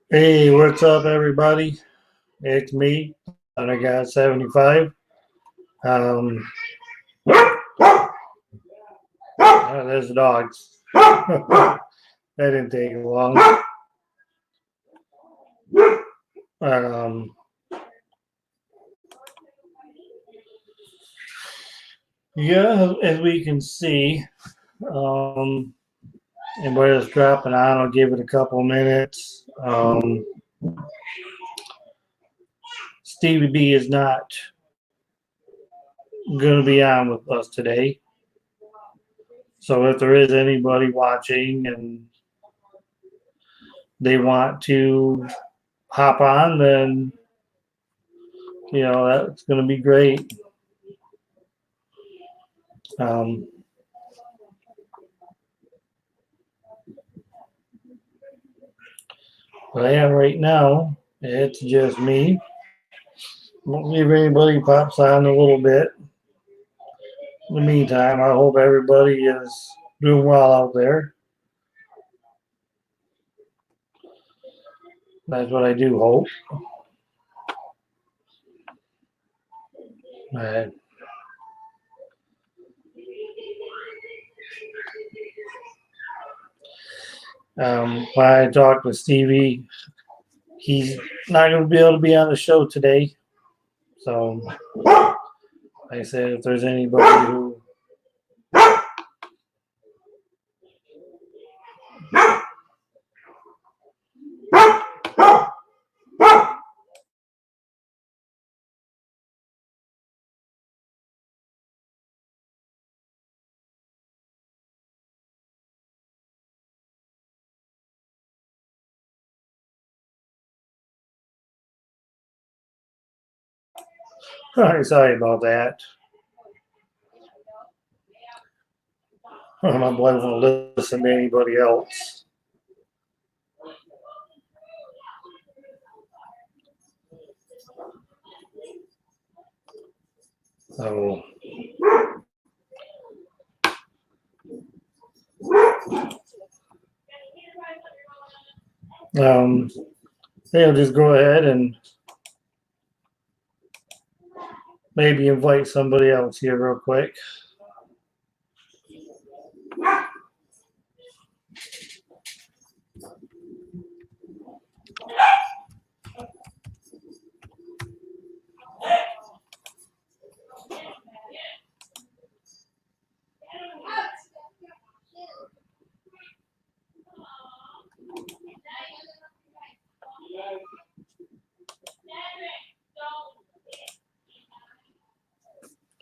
Hey, what's up, everybody? It's me, and I got 75. Um, there's the dogs. That didn't take long. Um, yeah, as we can see, and we're just dropping on. I'll give it a couple minutes. Stevie B is not going to be on with us today. So if there is anybody watching and they want to hop on, then that's going to be great. But yeah, right now it's just me. Won't see if anybody pops on a little bit. In the meantime, I hope everybody is doing well out there. That's what I do hope. Right. When I talked with Stevie, he's not going to be able to be on the show today. So, like I said, if there's anybody who sorry about that. My boy won't listen to anybody else. So, they'll just go ahead and maybe invite somebody else here real quick.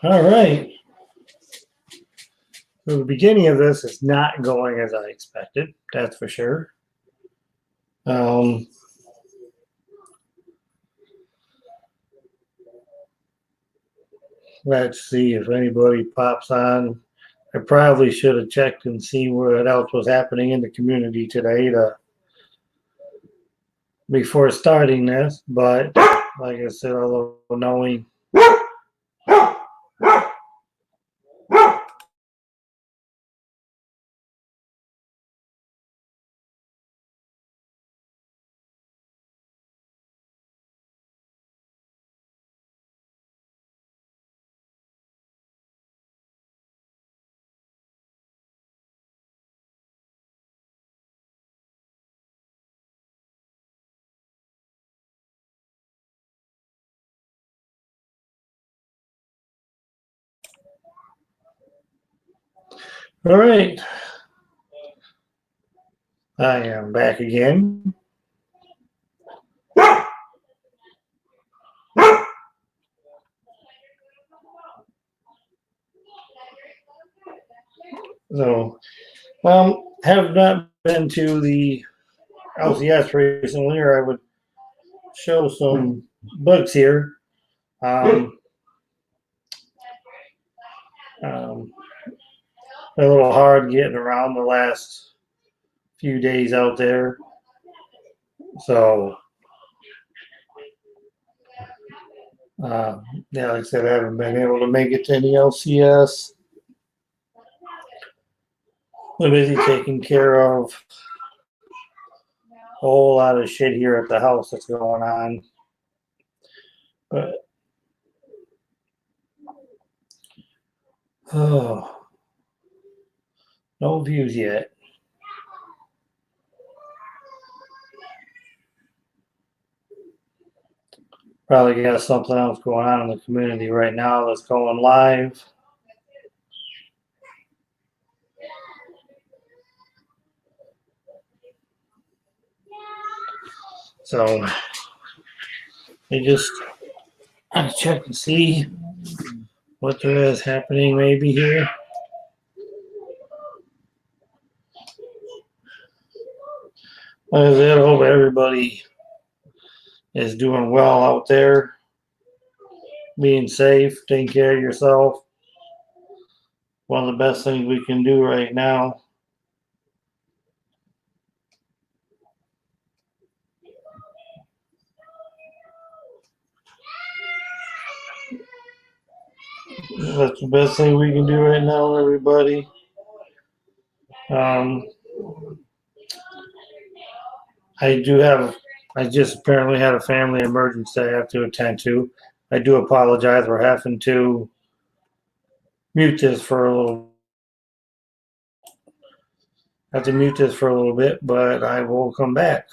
All right. So the beginning of this is not going as I expected. That's for sure. Let's see if anybody pops on. I probably should have checked and see what else was happening in the community today before starting this. But like I said, although knowing all right. I am back again. So, have not been to the LCS recently, or I would show some books here. A little hard getting around the last few days out there. So, yeah, like I said, I haven't been able to make it to any LCS. I'm busy taking care of whole lot of shit here at the house that's going on. But oh, no views yet. Probably got something else going on in the community right now that's going live. So I just check and see what there is happening maybe here. Like I said, I hope everybody is doing well out there, being safe, taking care of yourself. One of the best things we can do right now. That's the best thing we can do right now, everybody. Um, I just apparently had a family emergency I have to attend to. I do apologize for having to mute this for a little. I have to mute this for a little bit, but I will come back.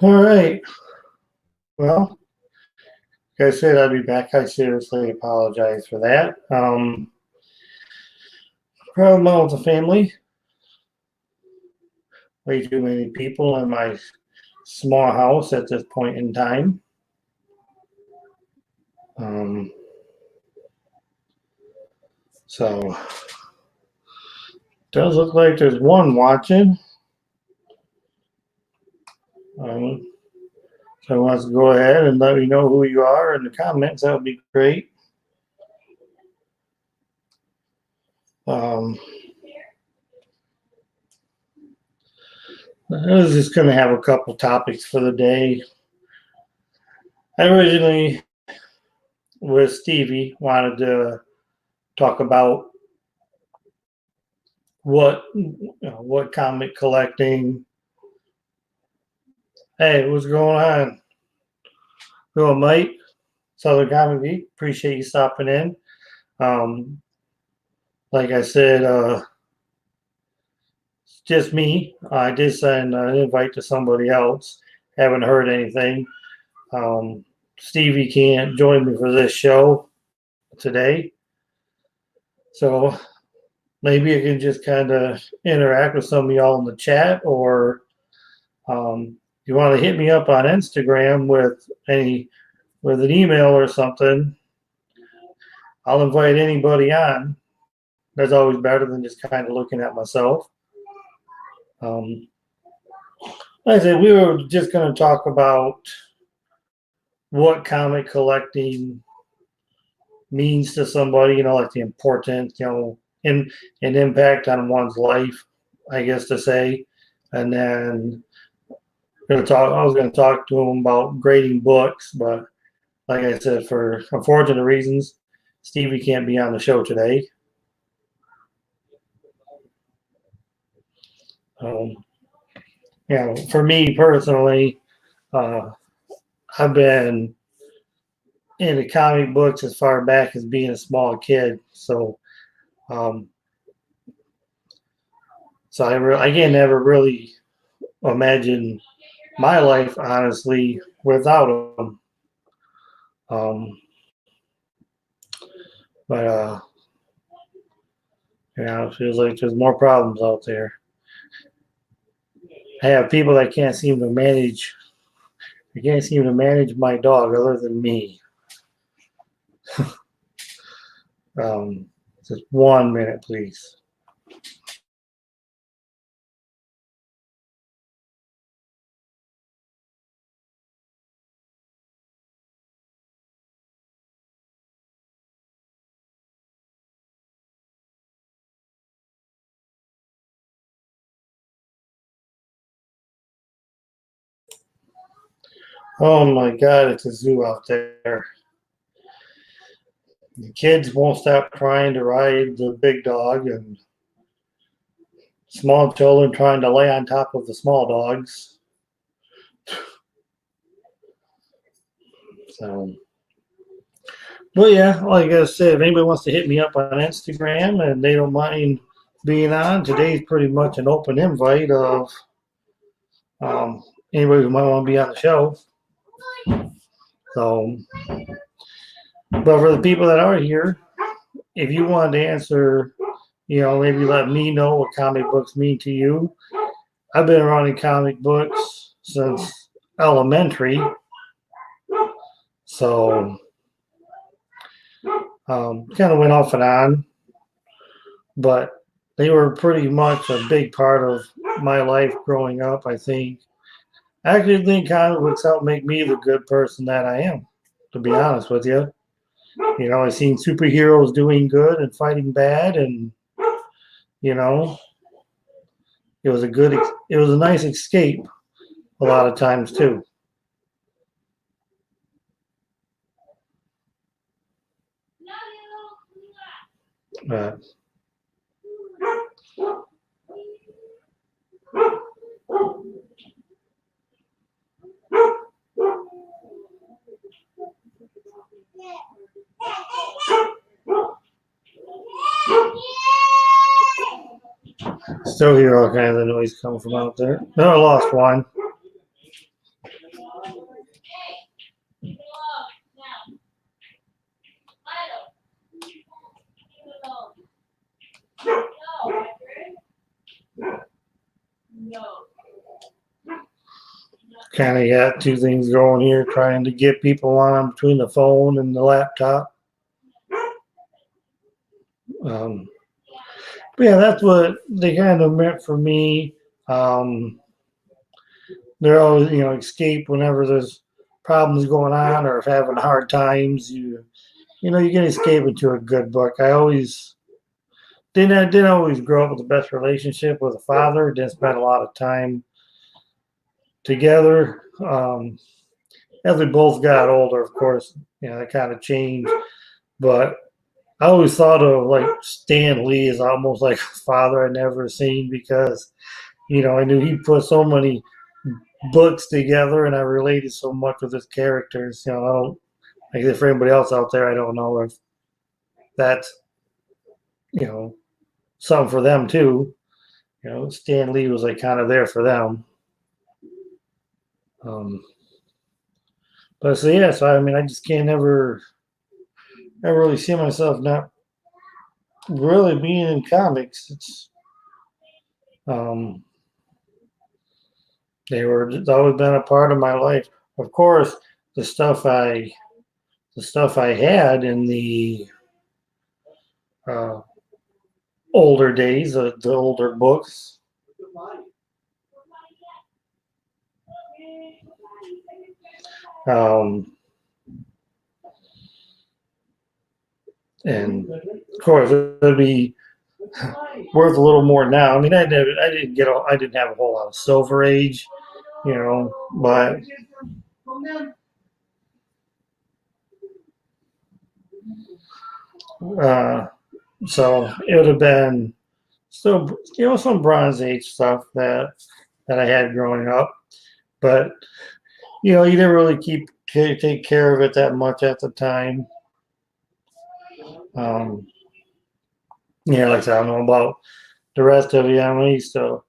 All right. Well, like I said, I'd be back. I seriously apologize for that. Problem with the family. Way too many people in my small house at this point in time. So does look like there's one watching. So wants to go ahead and let me know who you are in the comments. That would be great. I was just going to have a couple topics for the day. I originally, with Stevie, wanted to talk about what comic collecting. Hey, what's going on? Hello, Mike, Southern Comic Geek. Appreciate you stopping in. Like I said, it's just me. I did send an invite to somebody else. Haven't heard anything. Stevie can't join me for this show today. So maybe I can just kind of interact with some of y'all in the chat, or you want to hit me up on Instagram with an email or something. I'll invite anybody on. That's always better than just kind of looking at myself. Like I said, we were just going to talk about what comic collecting means to somebody, like the importance, and impact on one's life, I guess to say. And then I was going to talk to him about grading books, but like I said, for unfortunate reasons, Stevie can't be on the show today. For me personally, I've been into comic books as far back as being a small kid. So I can never really imagine my life, honestly, without them. But it feels like there's more problems out there. I have people that can't seem to manage. They can't seem to manage my dog other than me. Just 1 minute, please. Oh my God, it's a zoo out there. The kids won't stop trying to ride the big dog, and small children trying to lay on top of the small dogs. So, but yeah, like I said, if anybody wants to hit me up on Instagram and they don't mind being on, today's pretty much an open invite of anybody who might want to be on the show. So, but for the people that are here, if you want to answer, maybe let me know what comic books mean to you. I've been around in comic books since elementary. So, kind of went off and on, but they were pretty much a big part of my life growing up, I think. I actually think comic books helped make me the good person that I am, to be honest with you. I've seen superheroes doing good and fighting bad, and it was a nice escape a lot of times too. Still hear all kinds of noise coming from out there. No, I lost one. Kind of got two things going here, trying to get people on between the phone and the laptop. But yeah, that's what they kind of meant for me. They're always, escape whenever there's problems going on or if having hard times. You can escape into a good book. I didn't always grow up with the best relationship with a father. Didn't spend a lot of time together. As we both got older, of course, that kind of changed. But I always thought of like Stan Lee as almost like a father I'd never seen because, I knew he put so many books together and I related so much with his characters. I don't, like for anybody else out there, I don't know if that's, something for them too. Stan Lee was like kind of there for them. But so yeah, so I mean, I just can't never really see myself not really being in comics. It's it's always been a part of my life. Of course, the stuff I had in the uh, older days, the older books. And of course, it would be worth a little more now. I mean, I didn't have a whole lot of Silver Age, but so it would have been still, some Bronze Age stuff that I had growing up, but you didn't really take care of it that much at the time. Like I said, I don't know about the rest of you. I mean, we used to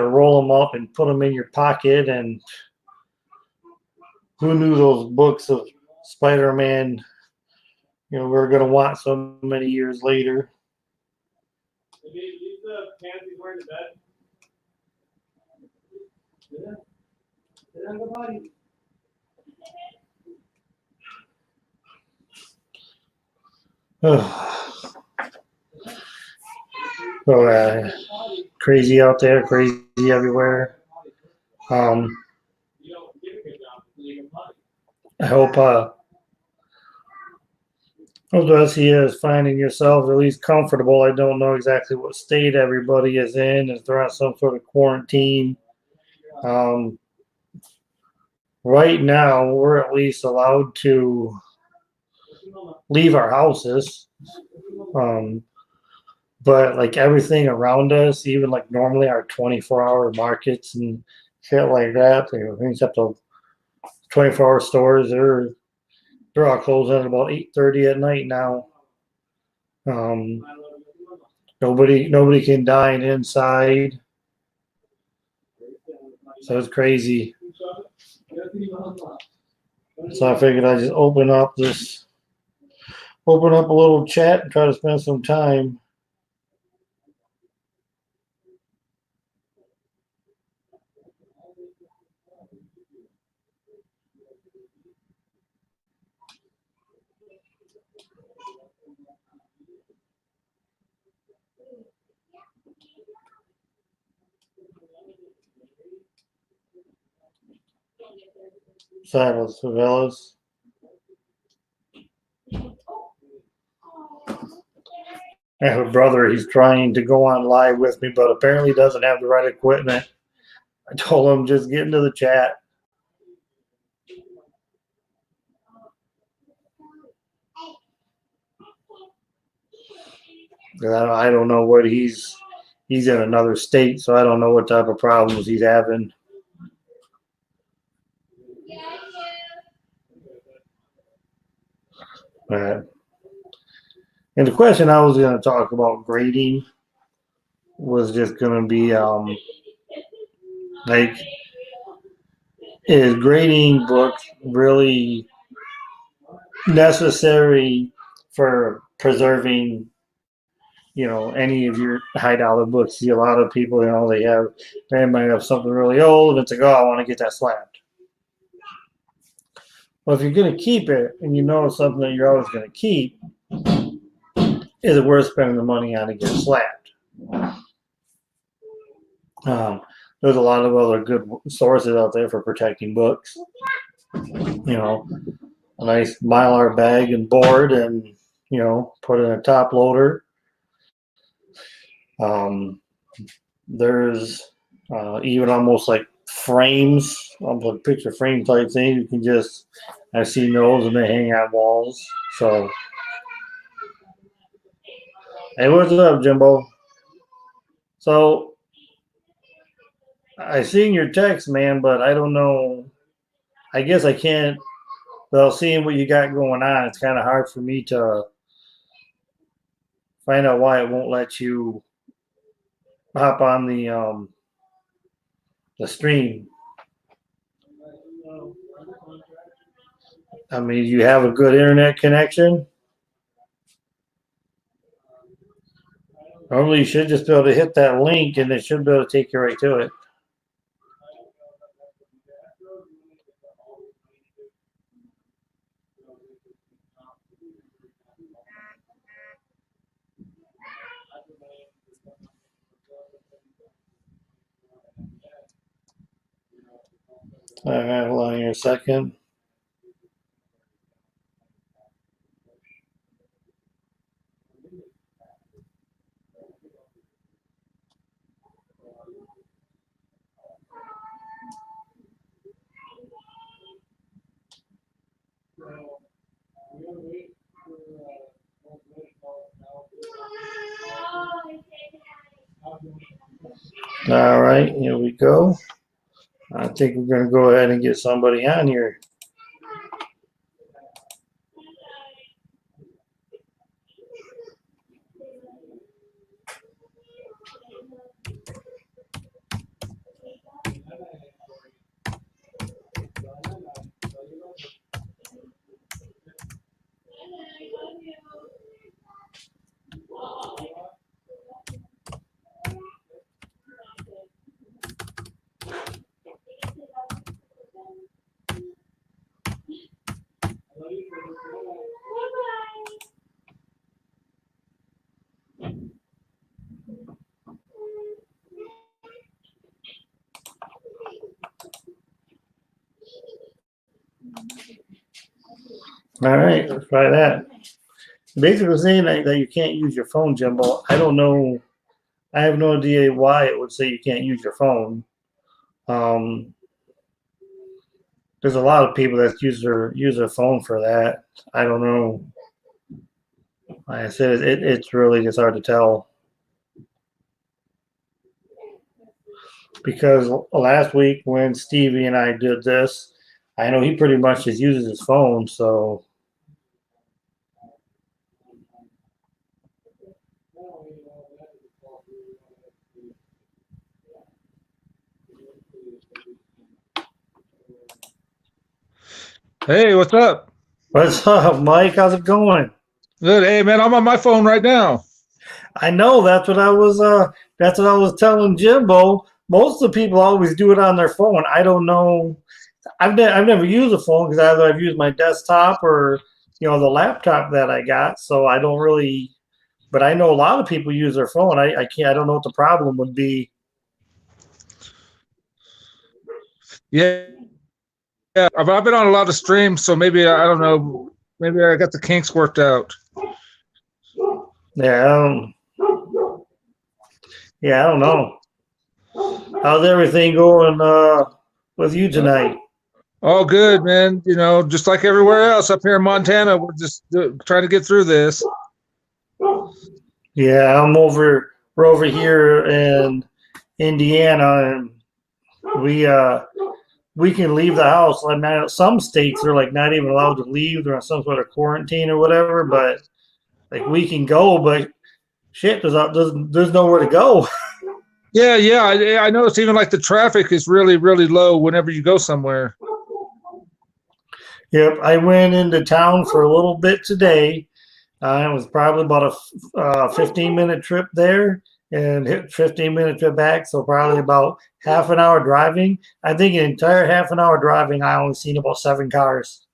roll them up and put them in your pocket, and who knew those books of Spider-Man, we're going to want so many years later. So crazy out there, crazy everywhere. I hope the rest of you is finding yourselves at least comfortable. I don't know exactly what state everybody is in, if they're on some sort of quarantine. Right now, we're at least allowed to leave our houses. But like everything around us, even like normally our 24-hour markets and shit like that, except the 24-hour stores, they're all closing at about 8:30 at night now. Nobody can dine inside, so it's crazy. So I figured I'd just open up a little chat and try to spend some time. Silence, fellas. I have a brother. He's trying to go on live with me, but apparently doesn't have the right equipment. I told him just get into the chat. I don't know what he's in another state, so I don't know what type of problems he's having. And the question I was going to talk about grading. was just going to be like, is grading books really necessary for preserving, any of your high dollar books? See a lot of people, they might have something really old and it's like, oh, I want to get that slabbed. Well, if you're going to keep it and you know it's something that you're always going to keep, is it worth spending the money on to get slabbed? There's a lot of other good sources out there for protecting books. A nice Mylar bag and board, and put in a top loader. There's even almost like frames, almost like picture frame type thing. You can just, I've seen those and they hang on walls. So, hey, what's up, Jimbo? So, I seen your text, man, but I don't know. I guess I can't. Without seeing what you got going on, it's kind of hard for me to find out why it won't let you hop on the stream. I mean, you have a good internet connection. Normally, you should just be able to hit that link, and it should be able to take you right to it. All right, hold on here a second. All right, here we go. I think we're going to go ahead and get somebody on here. All right, let's try that. Basically saying that you can't use your phone, Jimbo. I don't know. I have no idea why it would say you can't use your phone. There's a lot of people that use their phone for that. I don't know. Like I said, it's really just hard to tell. Because last week when Stevie and I did this, I know he pretty much just uses his phone, so. Hey, what's up? What's up, Mike? How's it going? Good. Hey, man, I'm on my phone right now. I know that's what I was telling Jimbo. Most of the people always do it on their phone. I don't know. I've never used a phone because either I've used my desktop or the laptop that I got. So I don't really. But I know a lot of people use their phone. I can't. I don't know what the problem would be. Yeah, I've been on a lot of streams, so maybe I don't know. Maybe I got the kinks worked out. Yeah. I don't know. How's everything going with you tonight? All good, man. Just like everywhere else up here in Montana, we're just trying to get through this. Yeah, we're over here in Indiana, and we can leave the house. Like now, some states are like not even allowed to leave. They're on some sort of quarantine or whatever. But like we can go, but shit, there's nowhere to go. Yeah. I noticed even like the traffic is really, really low whenever you go somewhere. Yep, I went into town for a little bit today. It was probably about a 15-minute trip there and 15-minute trip back, so probably about half an hour driving. I think an entire half an hour driving, I only seen about 7 cars.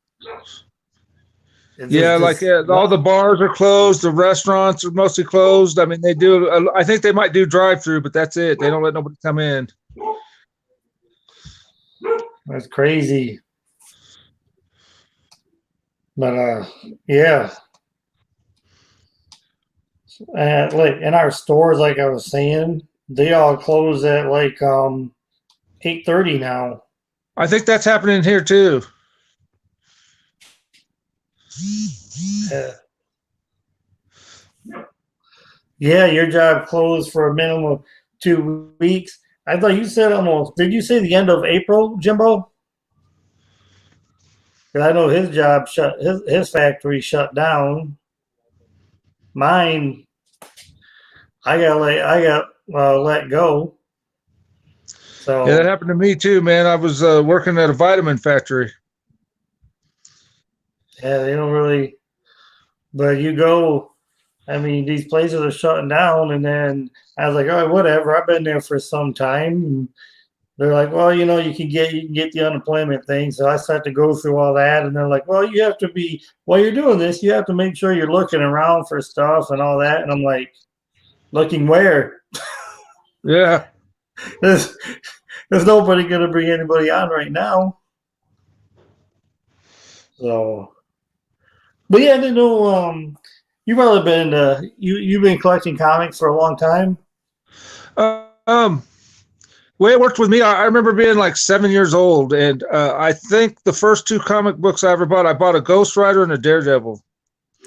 It's Yeah, like all the bars are closed, the restaurants are mostly closed. I mean, they do. I think they might do drive-through, but that's it. They don't let nobody come in. That's crazy. But yeah, like in our stores, like I was saying, they all close at like 8:30 now. I think that's happening here too. Uh, yeah, your job closed for a minimum of 2 weeks. I thought you said almost. Did you say the end of April, Jimbo? Because I know his job shut. His factory shut down. Mine, I got let go. Yeah, that So happened to me too, man. I was working at a vitamin factory. yeah, they don't really. But you go. I mean, these places are shutting down, and then I was like, all right, whatever. I've been there for some time. And they're like, well, you can get the unemployment thing. So I start to go through all that, and they're like, well, you have to be while you're doing this, you have to make sure you're looking around for stuff and all that. And I'm like, looking where? Yeah. There's there's nobody gonna bring anybody on right now. So, but yeah, I didn't know. You've probably been you've been collecting comics for a long time. Uh, um, way it worked with me, I remember being like 7 years old, and I think the first two comic books I ever bought, I bought a Ghost Rider and a Daredevil.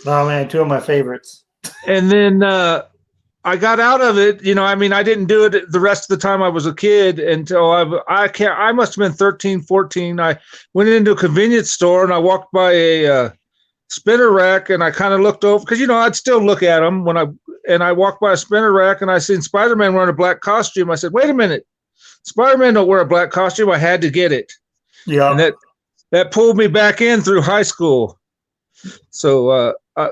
Oh man, two of my favorites. And then I got out of it. I mean, I didn't do it the rest of the time I was a kid until I must have been 13, 14. I went into a convenience store and I walked by a spinner rack and I kind of looked over because, I'd still look at them and I walked by a spinner rack and I seen Spider-Man wearing a black costume. I said, wait a minute, Spider-Man don't wear a black costume. I had to get it. And Yeah, that pulled me back in through high school. So, I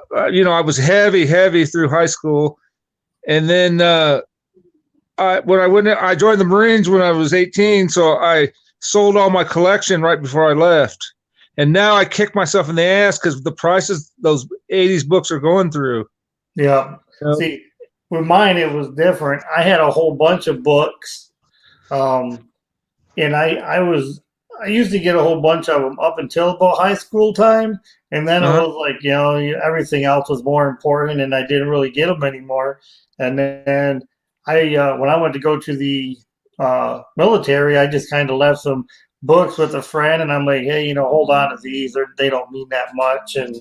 was heavy through high school. And then I joined the Marines when I was 18, so I sold all my collection right before I left. And now I kick myself in the ass because the prices those 80s books are going through. yeah. See, with mine it was different. I had a whole bunch of books, and I used to get a whole bunch of them up until about high school time, and then it Uh-huh. was like everything else was more important, and I didn't really get them anymore. And then when I went to go to the military, I just kind of left some books with a friend, and I'm like, hey, hold on to these. They don't mean that much. And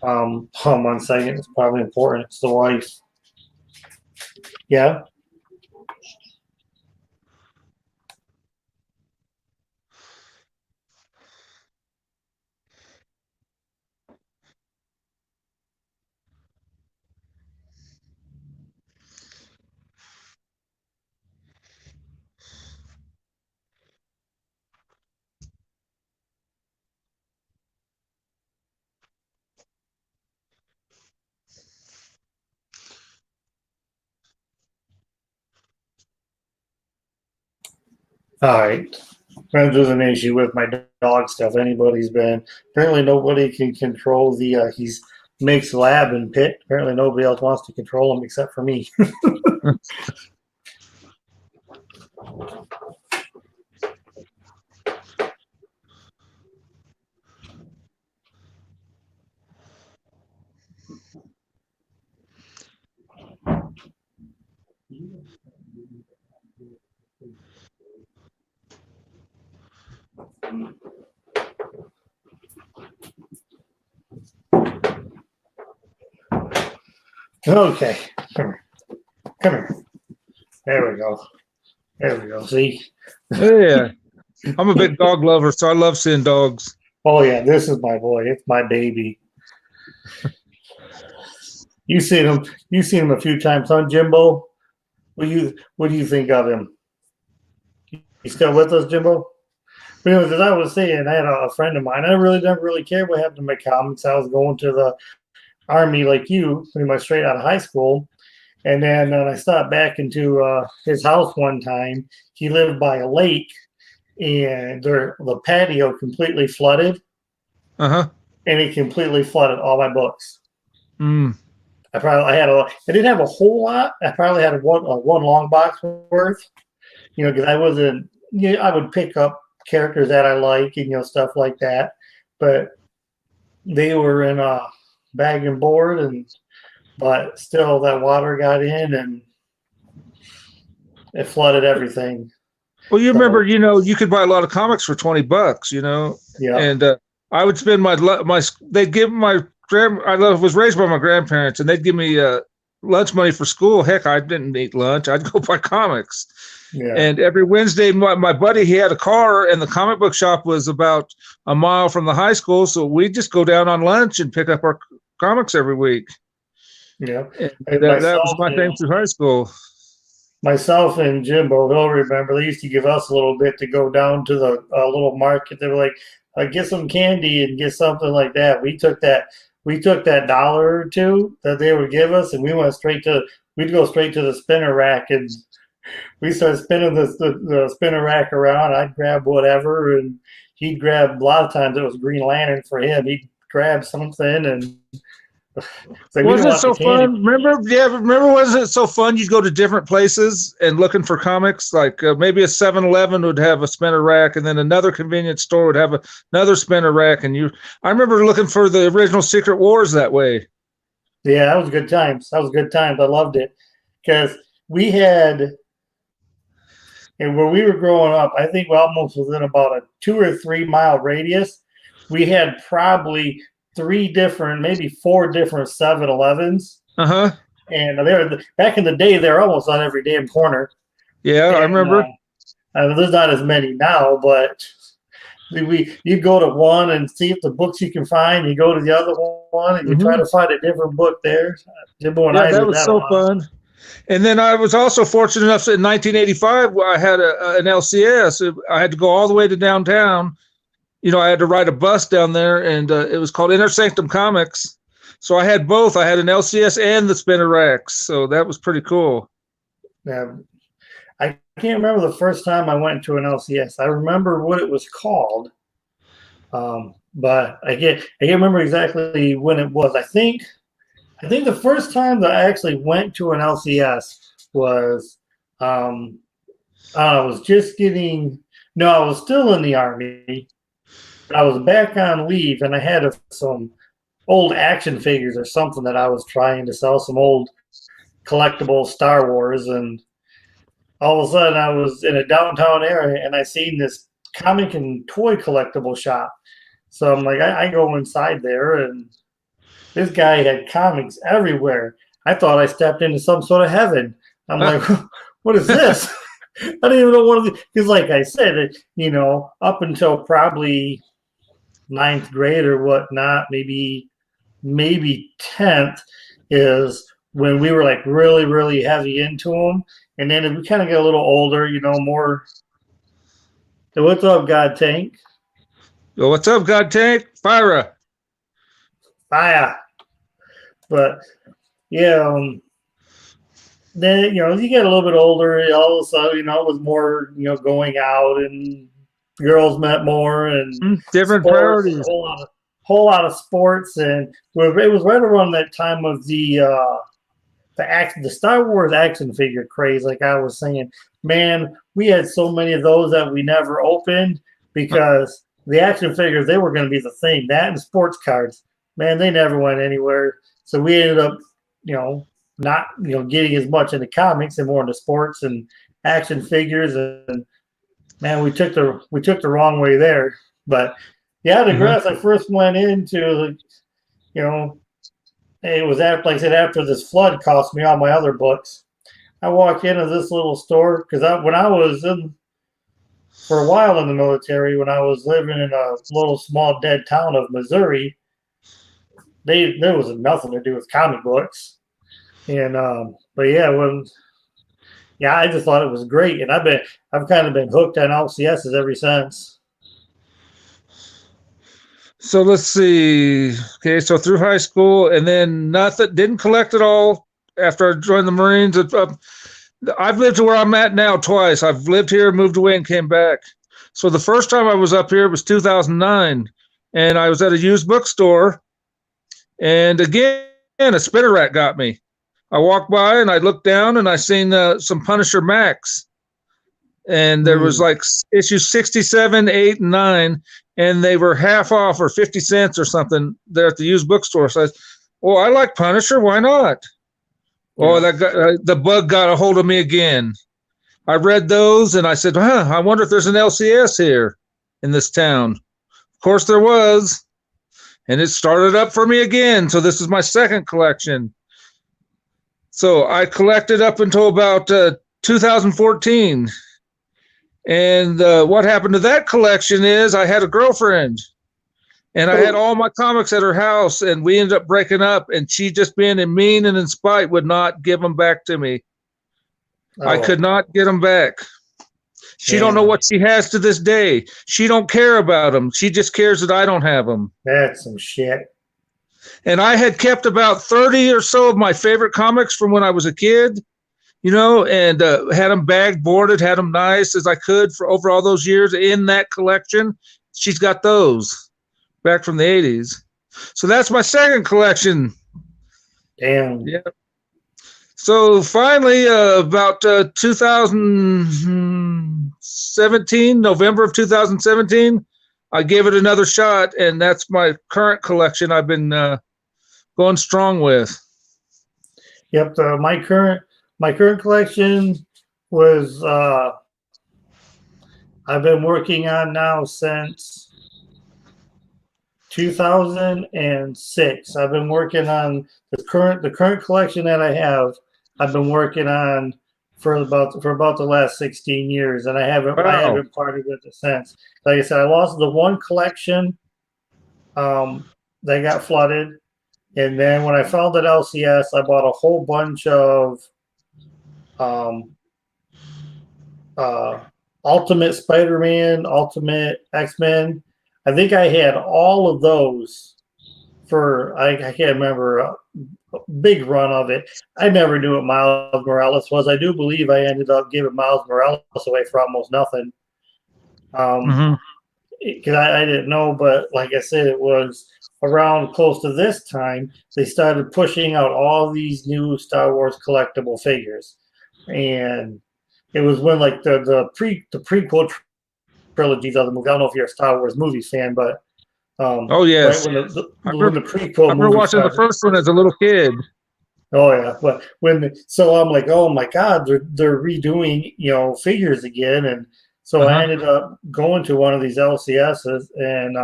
hold on 1 second, it's probably important. It's the wife. Yeah. All right. There's an issue with my dog stuff. Apparently nobody can control he's mixed lab and pit. Apparently nobody else wants to control him except for me. Okay. Come here. Come here. There we go. There we go. See? Yeah. I'm a big dog lover, so I love seeing dogs. Oh yeah, this is my boy. It's my baby. You've seen him a few times, huh, Jimbo? What do you think of him? You still with us, Jimbo? But anyways, as I was saying, I had a friend of mine. I really didn't really care what happened to my comics. I was going to the army like you, pretty much straight out of high school. And then I stopped back into his house one time. He lived by a lake, and the patio completely flooded, Uh-huh. and it completely flooded all my books. Mm. I didn't have a whole lot. I probably had one long box worth, because I wasn't. I would pick up characters that I like and stuff like that, but they were in a bag and board, but still that water got in and it flooded everything. Well, you So remember, you could buy a lot of comics for $20, yeah, and I would spend they'd give my was raised by my grandparents, and they'd give me lunch money for school. Heck, I didn't eat lunch. I'd go buy comics. yeah, And every Wednesday, my buddy, he had a car, and the comic book shop was about a mile from the high school. So we'd just go down on lunch and pick up our comics every week. yeah. And And that was my thing through high school. myself and Jimbo, they'll remember. They used to give us a little bit to go down to the little market. They were like, "Get some candy and get something like that." We took that. We took that dollar or two that they would give us, and we went straight to. We'd go straight to the spinner rack, and we started spinning the spinner rack around. I'd grab whatever, and he'd grab. A lot of times it was Green Lantern for him. He'd grab something, and so we didn't Wasn't it want the so candy. fun? Remember, wasn't it so fun? You'd go to different places and looking for comics. Like maybe a 7-Eleven would have a spinner rack, and then another convenience store would have another spinner rack. I remember looking for the original Secret Wars that way. Yeah, that was good times. That was good times. I loved it because we had, and where we were growing up, I think we almost within about a 2 or 3 mile radius, we had probably 3 different, maybe 4 different 7-Elevens. Uh-huh. And they were back in the day, they're almost on every damn corner. Yeah, I remember. There's not as many now, but you go to one and see if the books you can find. You go to the other one and you try to find a different book there. Jimbo and I that did was that so fun. And then I was also fortunate enough in 1985 where I had an LCS. I had to go all the way to downtown. I had to ride a bus down there, and it was called Inner Sanctum Comics. So I had both. I had an LCS and the spinner racks. So that was pretty cool. Yeah, I can't remember the first time I went to an LCS. I remember what it was called, but I can't remember exactly when it was. I think the first time that I actually went to an LCS was I was just getting no, I was still in the Army. I was back on leave, and I had some old action figures or something that I was trying to sell, some old collectible Star Wars, and all of a sudden I was in a downtown area and I seen this comic and toy collectible shop. So I'm like, I go inside there, and this guy had comics everywhere. I thought I stepped into some sort of heaven. I'm like, what is this? I don't even know what of these, because like I said, up until probably 9th grade or whatnot, maybe 10th is when we were like really, really heavy into them. And then we kind of get a little older, more. So what's up, God Tank? Well, what's up, God Tank? Fire. But yeah, then you get a little bit older, all of a sudden, it was more, going out, and girls met more, and different sports, priorities. Whole lot of sports, and it was right around that time of the Star Wars action figure craze. Like I was saying, man, we had so many of those that we never opened because the action figures, they were going to be the thing. That and sports cards, man, they never went anywhere. So we ended up, not getting as much into comics and more into sports and action figures. And man, we took the wrong way there. But yeah, I digress. I first went into it was after, like I said, after this flood cost me all my other books. I walked into this little store because when I was for a while in the military, when I was living in a little small dead town of Missouri, there was nothing to do with comic books. And but yeah, when Yeah, I just thought it was great, and I've kind of been hooked on LCSs ever since. So let's see. Okay, so through high school, and then nothing. Didn't collect it all after I joined the Marines. I've lived to where I'm at now twice. I've lived here, moved away, and came back. So the first time I was up here was 2009, and I was at a used bookstore, and again a spinner rack got me. I walked by and I looked down and I seen some Punisher Max, and there was like issues 67, 8, and 9, and they were half off or 50 cents or something there at the used bookstore. So I said, well, I like Punisher. Why not? Oh, Yeah. the bug got a hold of me again. I read those and I said, I wonder if there's an LCS here in this town. Of course there was. And it started up for me again. So this is my second collection. So I collected up until about 2014. And what happened to that collection is I had a girlfriend. And I had all my comics at her house, and we ended up breaking up, and she, just being mean and in spite, would not give them back to me. Oh. I could not get them back. She don't know what she has to this day. She don't care about them. She just cares that I don't have them. That's some shit. And I had kept about 30 or so of my favorite comics from when I was a kid, you know, and had them bagged, boarded, had them nice as I could for over all those years in that collection. She's got those back from the 80s. So that's my second collection. Damn. Yeah. So finally, about 2017, November of 2017, I gave it another shot, and that's my current collection I've been going strong with. Yep. My current collection was I've been working on now since 2006. I've been working on the current collection that I have. I've been working on for about the last 16 years, and I haven't parted with it since. Like I said, I lost the one collection that got flooded, and then when I found that LCS, I bought a whole bunch of Ultimate Spider-Man, Ultimate X-Men. I think I had all of those for, I can't remember, a big run of it. I never knew what Miles Morales was. I do believe I ended up giving Miles Morales away for almost nothing. Because I didn't know, but like I said, it was around close to this time, they started pushing out all these new Star Wars collectible figures. And it was when like the prequel trilogies of the movie. I don't know if you're a Star Wars movie fan, but oh yes, right when the prequel I remember watching the first one as a little kid. Oh yeah, but so I'm like, oh my God, they're redoing figures again, and so I ended up going to one of these LCSs, and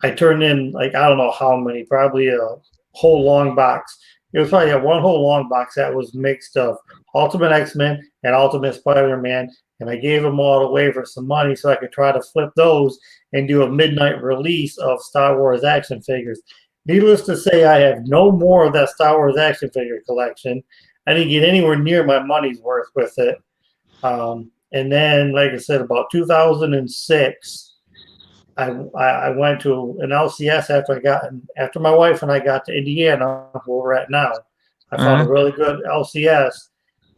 I turned in like I don't know how many, probably a whole long box. It was probably one whole long box that was mixed of Ultimate X-Men and Ultimate Spider-Man, and I gave them all away for some money so I could try to flip those and do a midnight release of Star Wars action figures. Needless to say, I have no more of that Star Wars action figure collection. I didn't get anywhere near my money's worth with it. And then, like I said, about 2006, I went to an LCS after my wife and I got to Indiana, where we're at now. I found a really good LCS,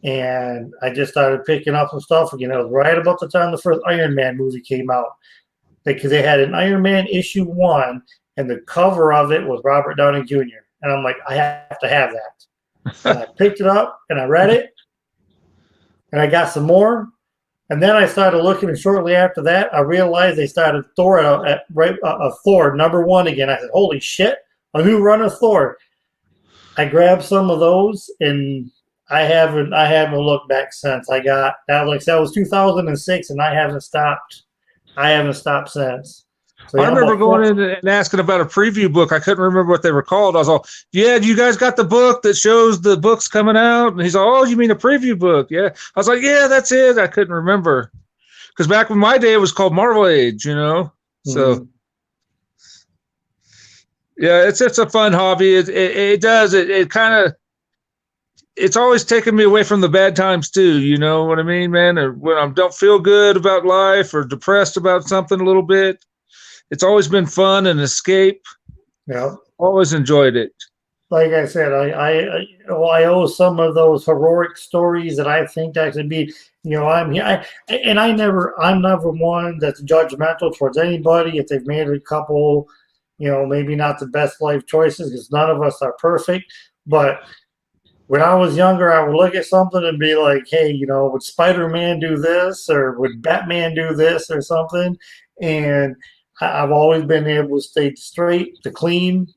and I just started picking up some stuff again. It was right about the time the first Iron Man movie came out, because they had an Iron Man issue 1, and the cover of it was Robert Downey Jr. And I'm like, I have to have that. And I picked it up and I read it, and I got some more. And then I started looking, and shortly after that, I realized they started Thor at Thor #1 again. I said, "Holy shit! A new run of Thor!" I grabbed some of those, and I haven't looked back since. I got that. Like that was 2006, and I haven't stopped. I haven't stopped since. So, I remember going in and asking about a preview book. I couldn't remember what they were called. I was all, yeah, you guys got the book that shows the books coming out? And he's all, oh, you mean a preview book? Yeah. I was like, yeah, that's it. I couldn't remember. Because back in my day, it was called Marvel Age, So, yeah, it's a fun hobby. It kind of, it's always taken me away from the bad times too. You know what I mean, man? Or when I don't feel good about life or depressed about something a little bit, it's always been fun and escape. Yeah. Always enjoyed it. Like I said, I owe some of those heroic stories that I think that could be, I'm here, I'm never one that's judgmental towards anybody if they've made a couple, maybe not the best life choices because none of us are perfect. But when I was younger, I would look at something and be like, hey, would Spider-Man do this or would Batman do this or something? And I've always been able to stay straight, to clean.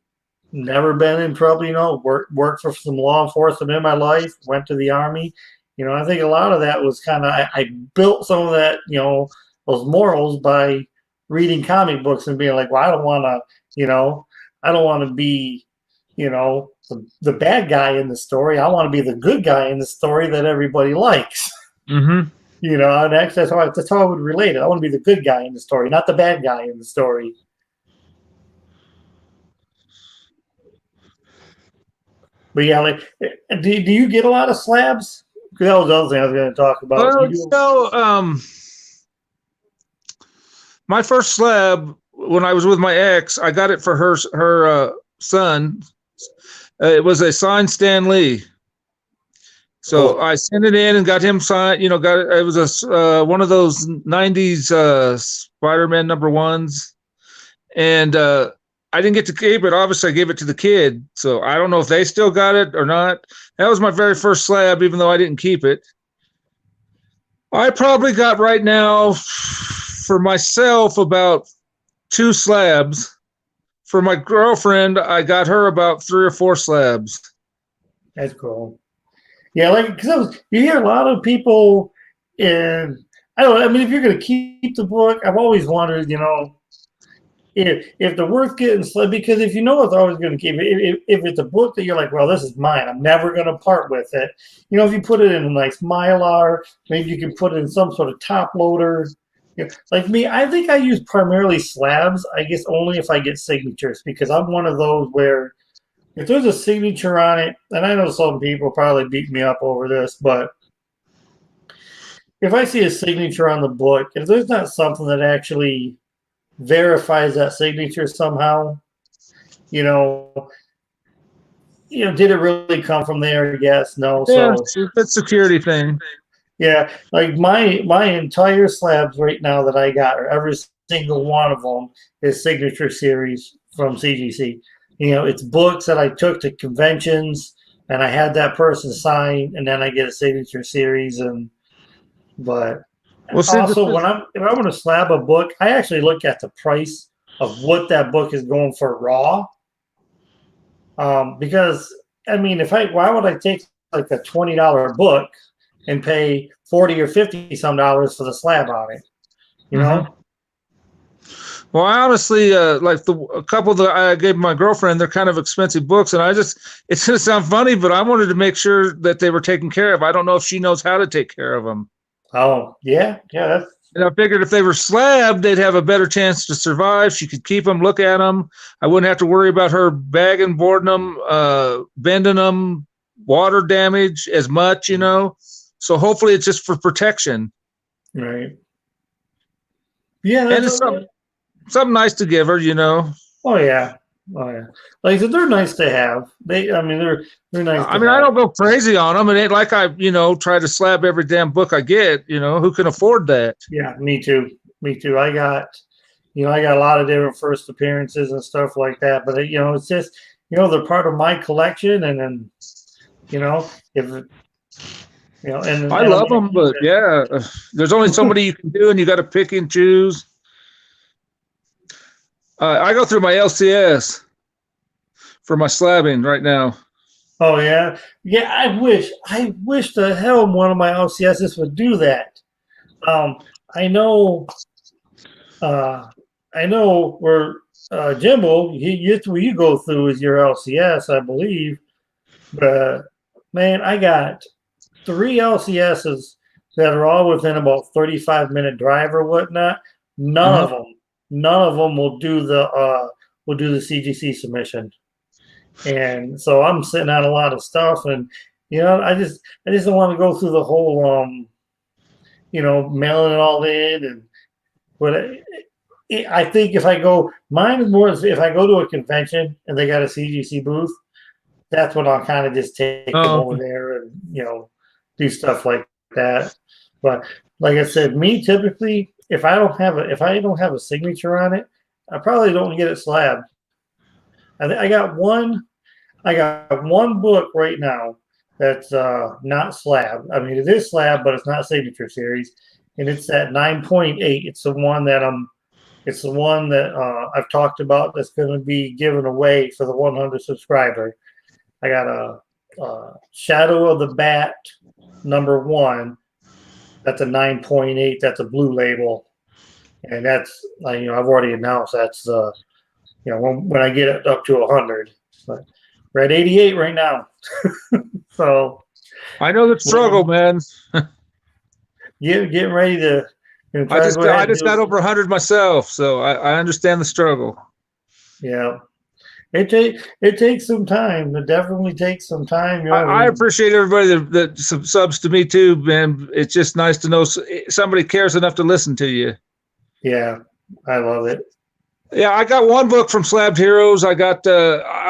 Never been in trouble, worked for some law enforcement in my life, went to the army. I think a lot of that was kind of, I built some of that, those morals by reading comic books and being like, well, I don't want to be, the bad guy in the story. I want to be the good guy in the story that everybody likes. Mm-hmm. And actually that's how I would relate it. I want to be the good guy in the story, not the bad guy in the story. But yeah, like, do you get a lot of slabs? Because that was the other thing I was going to talk about. My first slab when I was with my ex, I got it for her son. It was a signed Stan Lee. So Cool. I sent it in and got him signed. It was one of those '90s Spider-Man #1s, and I didn't get to keep it. Obviously, I gave it to the kid. So I don't know if they still got it or not. That was my very first slab, even though I didn't keep it. I probably got right now for myself about 2 slabs. For my girlfriend, I got her about 3 or 4 slabs. That's cool. Yeah, like, because you hear a lot of people in, I don't know, I mean, if you're going to keep the book, I've always wondered, if they're worth getting, because if it's always going to keep it, if it's a book that you're like, well, this is mine, I'm never going to part with it. If you put it in a nice Mylar, maybe you can put it in some sort of top loader. Like me, I think I use primarily slabs. I guess only if I get signatures because I'm one of those where if there's a signature on it, and I know some people probably beat me up over this, but if I see a signature on the book, if there's not something that actually verifies that signature somehow, did it really come from there? Yes, no. Yeah, So it's a security thing. yeah, like my entire slabs right now that I got, or every single one of them, is signature series from CGC. It's books that I took to conventions, and I had that person sign, and then I get a signature series. But also, if I'm going to slab a book, I actually look at the price of what that book is going for raw. Because I mean, why would I take like a $20 book and pay 40 or 50 some dollars for the slab on it? Mm-hmm. Well, I honestly like a couple that I gave my girlfriend. They're kind of expensive books, and it's going to sound funny, but I wanted to make sure that they were taken care of. I don't know if she knows how to take care of them. Oh, yeah. And I figured if they were slabbed, they'd have a better chance to survive. She could keep them, look at them. I wouldn't have to worry about her bagging, boarding them, bending them, water damage as much, So hopefully it's just for protection. Right. Yeah. And it's something nice to give her, Oh, yeah. Like I said, they're nice to have. They're nice. I mean, I don't go crazy on them. It ain't like I, try to slab every damn book I get. Who can afford that? Yeah, me too. I got a lot of different first appearances and stuff like that. But it's just, they're part of my collection, and then, and I love them, but yeah, there's only so many you can do, and you got to pick and choose. I go through my LCS for my slabbing right now. Oh yeah, yeah. I wish the hell one of my LCSs would do that. I know where Jimbo, where you go through is your LCS, I believe. But man, I got 3 LCSs that are all within about 35-minute drive or whatnot. None of them will do the CGC submission. And so I'm sitting on a lot of stuff, and I just don't want to go through the whole mailing it all in and but I think if I go, mine is more if I go to a convention and they got a CGC booth, that's when I'll kind of just take them Oh, over there and do stuff like that. But like I said, me typically, if I don't have a signature on it, I probably don't get it slabbed. I got one book right now that's not slab. I mean, it is slab, but it's not signature series, and it's that 9.8. It's the one that I've talked about that's going to be given away for the 100 subscriber. I got a Shadow of the Bat #1. That's a 9.8. That's a blue label, and that's I've already announced that's when I get it up to 100. But we're at 88 right now, so I know the struggle, man. getting ready to. I just got over 100 myself, so I understand the struggle. Yeah, it takes some time. It definitely takes some time. I appreciate everybody that subs to me too, man. It's just nice to know somebody cares enough to listen to you. Yeah, I love it. Yeah, I got one book from Slabbed Heroes. I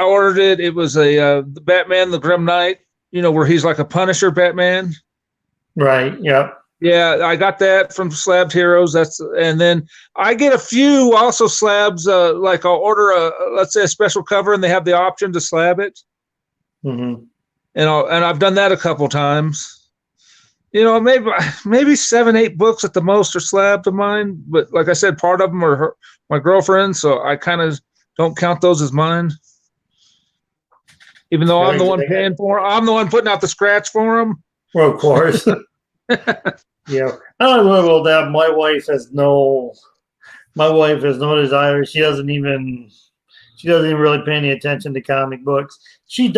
ordered it. It was the Batman, the Grim Knight. Where he's like a Punisher Batman. Right. Yep. Yeah, I got that from Slabbed Heroes. And then I get a few also slabs. Like I'll order let's say a special cover, and they have the option to slab it. Mm-hmm. And I've done that a couple times. Maybe 7, 8 books at the most are slabbed of mine. But like I said, part of them are my girlfriend's, so I kind of don't count those as mine. Even though I'm the one paying for them, I'm the one putting out the scratch for them. Well, of course. Yeah, I don't know about that. My wife has no desire. She doesn't even really pay any attention to comic books. She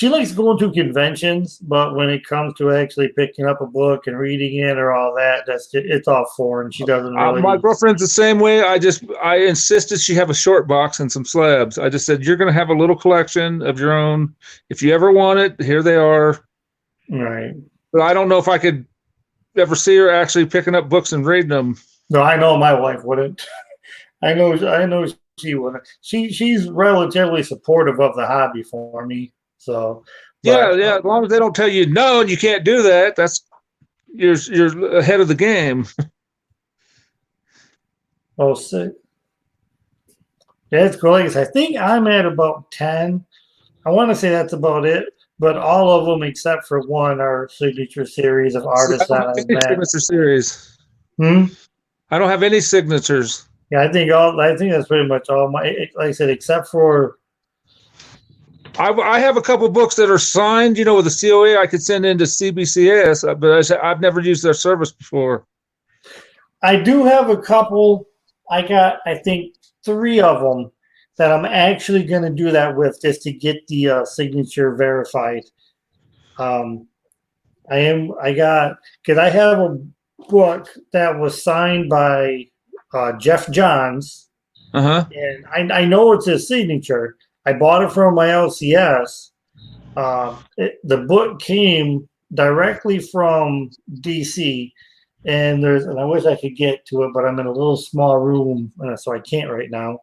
likes going to conventions, but when it comes to actually picking up a book and reading it or all that, it's all foreign. She doesn't really. My girlfriend's the same way. I insisted she have a short box and some slabs. I just said, you're going to have a little collection of your own. If you ever want it, here they are. Right. But I don't know if I could ever see her actually picking up books and reading them. No, I know my wife wouldn't. I know she wouldn't. She's relatively supportive of the hobby for me. So yeah, as long as they don't tell you no and you can't do that, that's you're ahead of the game. Oh, sick. Yeah, it's cool. I think I'm at about 10. I want to say that's about it. But all of them except for one are signature series of artists on his back. Signature series. I don't have any signatures. Yeah, I think that's pretty much all. Like I said, except for. I have a couple books that are signed, with a COA I could send into CBCS, but I've never used their service before. I do have a couple. I got, I think, 3 of them that I'm actually going to do that with just to get the signature verified. Because I have a book that was signed by Jeff Johns, and I know it's his signature. I bought it from my LCS. The book came directly from DC, and I wish I could get to it, but I'm in a little small room, so I can't right now.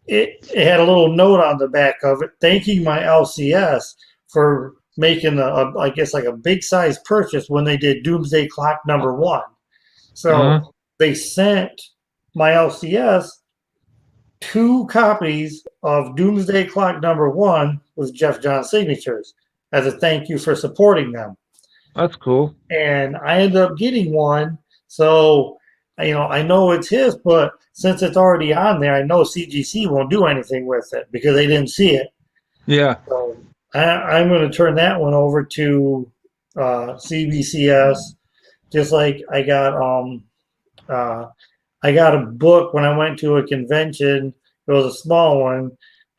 It had a little note on the back of it thanking my LCS for making I guess like a big size purchase when they did Doomsday Clock #1. So they sent my LCS 2 copies of Doomsday Clock #1 with Jeff Johns signatures as a thank you for supporting them. That's cool. And I ended up getting one. So, I know it's his, but since it's already on there, I know CGC won't do anything with it because they didn't see it. Yeah. So I'm going to turn that one over to CBCS. Just like I got a book when I went to a convention. It was a small one.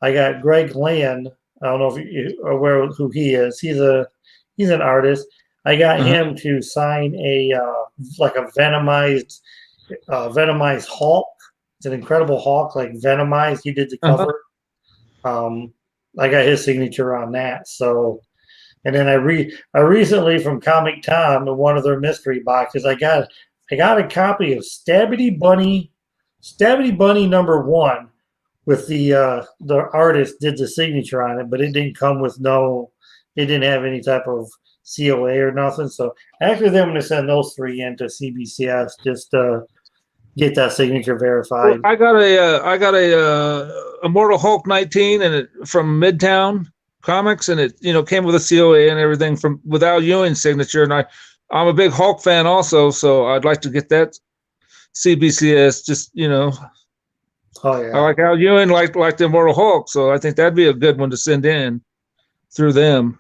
I got Greg Land. I don't know if you're aware of who he is. He's an artist. I got him to sign a venomized Hulk. It's an Incredible Hulk, like venomized. He did the cover. I got his signature on that. So, and then I recently from Comic Tom in one of their mystery boxes, I got a copy of Stabby Bunny #1 with the artist did the signature on it, but it didn't come with it didn't have any type of COA or nothing. So actually, I'm going to send those 3 into CBCS just to get that signature verified. I got a Immortal Hulk 19 and it from Midtown Comics, and it came with a COA and everything from with Al Ewing's signature. And I'm a big Hulk fan also, so I'd like to get that CBCS. Just Oh yeah, I like Al Ewing, like the Immortal Hulk, so I think that'd be a good one to send in through them.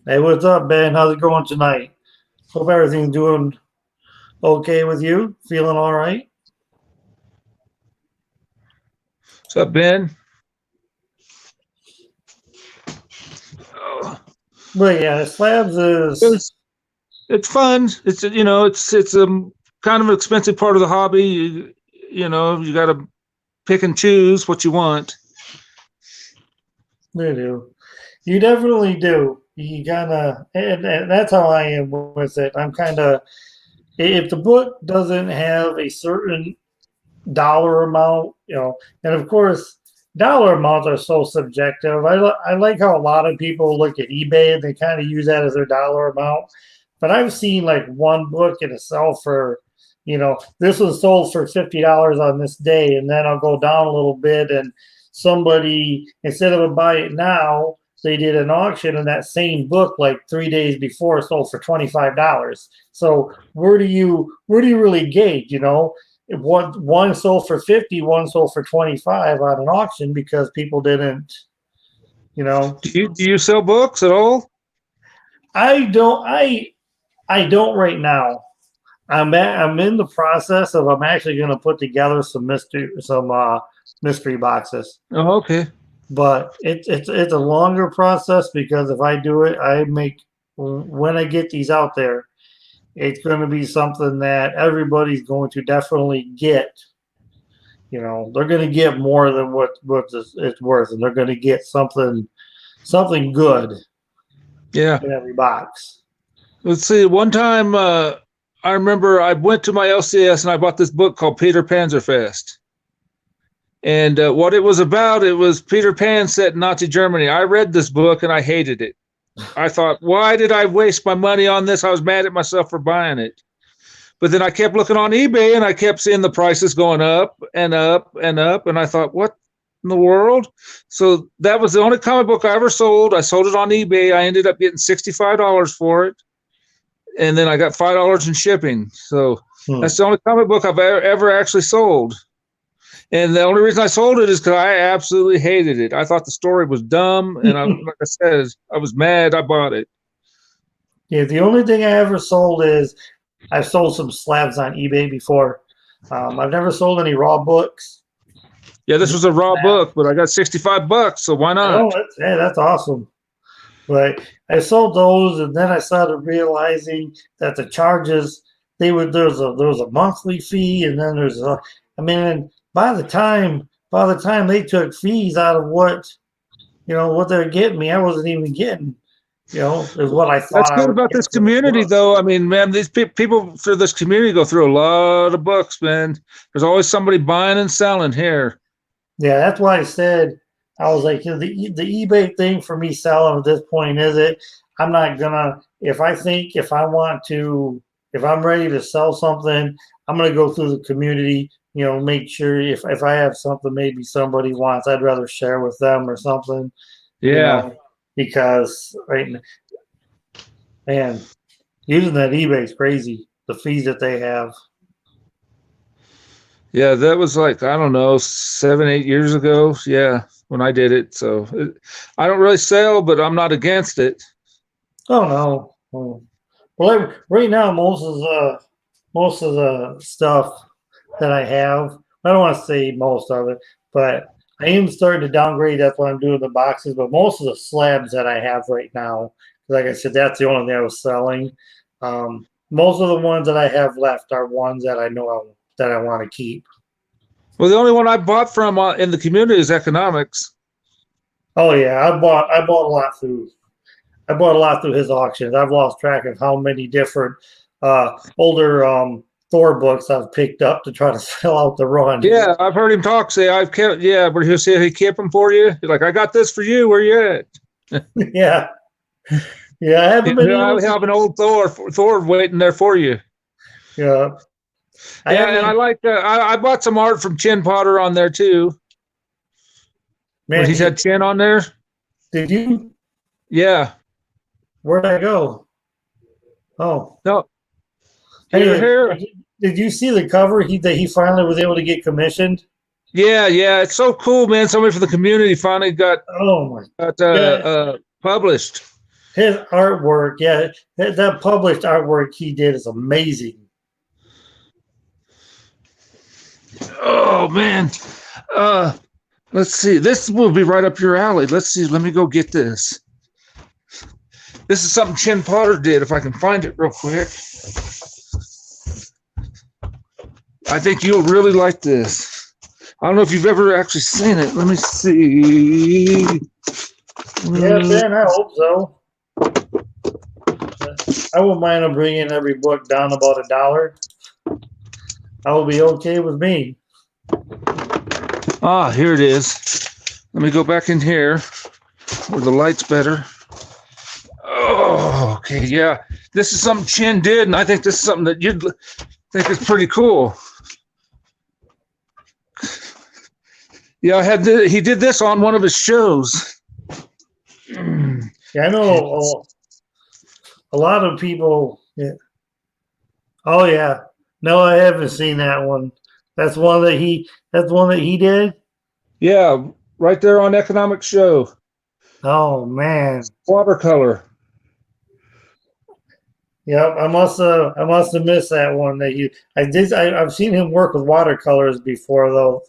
Hey, what's up, Ben? How's it going tonight? Hope everything's doing okay with you. Feeling all right? What's up, Ben? Oh. But yeah, slabs is It's fun. It's it's a kind of an expensive part of the hobby. You got to pick and choose what you want. they do. You definitely do. You gotta, and that's how I am with it. I'm kind of, if the book doesn't have a certain dollar amount, and of course, dollar amounts are so subjective. I like how a lot of people look at eBay and they kind of use that as their dollar amount. But I've seen like one book and it sell for, this was sold for $50 on this day, and then I'll go down a little bit and somebody instead of a buy it now, they did an auction and that same book like 3 days before sold for $25. So where do you really gauge? One sold for 50, one sold for 25 on an auction because people didn't, Do you sell books at all? I don't right now. I'm in the process of I'm actually going to put together some mystery boxes. Oh, okay. But it's a longer process because if I do it, when I get these out there, it's going to be something that everybody's going to definitely get. They're going to get more than what it's worth, and they're going to get something good. Yeah. In every box. Let's see. One time, I remember I went to my LCS and I bought this book called Peter Panzerfest. And what it was about, it was Peter Pan set in Nazi Germany. I read this book and I hated it. I thought, why did I waste my money on this? I was mad at myself for buying it. But then I kept looking on eBay and I kept seeing the prices going up and up and up. And I thought, what in the world? So that was the only comic book I ever sold. I sold it on eBay. I ended up getting $65 for it. And then I got $5 in shipping. So that's the only comic book I've ever actually sold. And the only reason I sold it is because I absolutely hated it. I thought the story was dumb. And like I said, I was mad I bought it. Yeah, the only thing I ever sold is I've sold some slabs on eBay before. I've never sold any raw books. Yeah, this was a raw book, but I got $65, so why not? Oh, that's awesome. But I sold those, and then I started realizing that the charges there was a monthly fee, and then by the time they took fees out of what they're getting me, I wasn't even getting. Is what I thought. That's good about this community, though. I mean, man, these people for this community go through a lot of books, man. There's always somebody buying and selling here. Yeah, that's why I said I was like, the eBay thing for me selling at this point is it. I'm not gonna if I'm ready to sell something, I'm gonna go through the community. Make sure if I have something maybe somebody wants, I'd rather share with them or something. Yeah. Because man, using that eBay is crazy. The fees that they have. Yeah, that was like, I don't know, 7-8 years ago. Yeah, when I did it. So I don't really sell, but I'm not against it. Oh no. Well, right now most of the stuff that I have, I don't want to say most of it, but I am starting to downgrade. That's what I'm doing the boxes. But most of the slabs that I have right now, like I said, that's the only thing I was selling. Most of the ones that I have left are ones that I know that I want to keep. Well, the only one I bought from in the community is Economics. Oh yeah, I bought a lot through. I bought a lot through his auctions. I've lost track of how many different older Thor books I've picked up to try to fill out the run. Yeah, I've heard him talk. Say, I've kept. Yeah, but he'll say he kept them for you. He's like, I got this for you. Where you at? Yeah, yeah. I haven't been I able to. have an old Thor waiting there for you. Yeah, I Yeah, and I haven't. like. I bought some art from Chin Potter on there too. When Man, he's had Chin on there. did you? Yeah. Where'd I go? Oh, No, you're hey, here. did you see the cover that he finally was able to get commissioned? Yeah, yeah. It's so cool, man. Somebody from the community finally got Oh my got God. published. His artwork, yeah, that published artwork he did is amazing. Oh man. Uh, let's see. This will be right up your alley. Let's see. Let me go get this. This is something Chin Potter did. If I can find it real quick. I think you'll really like this. I don't know if you've ever actually seen it. Let me see. Yeah, Ben, I hope so. I wouldn't mind him bringing every book down about $1. That will be okay with me. Ah, here it is. Let me go back in here where the light's better. Oh, okay, yeah. This is something Chin did, and I think this is something that you'd think is pretty cool. Yeah, he did this on one of his shows. Yeah, I know a lot of people. Yeah. Oh yeah, no, I haven't seen that one. That's one that he. That's one that he did. Yeah, right there on Economic Show. Oh man. Watercolor. Yep, I must have missed that one that you. I've seen him work with watercolors before though.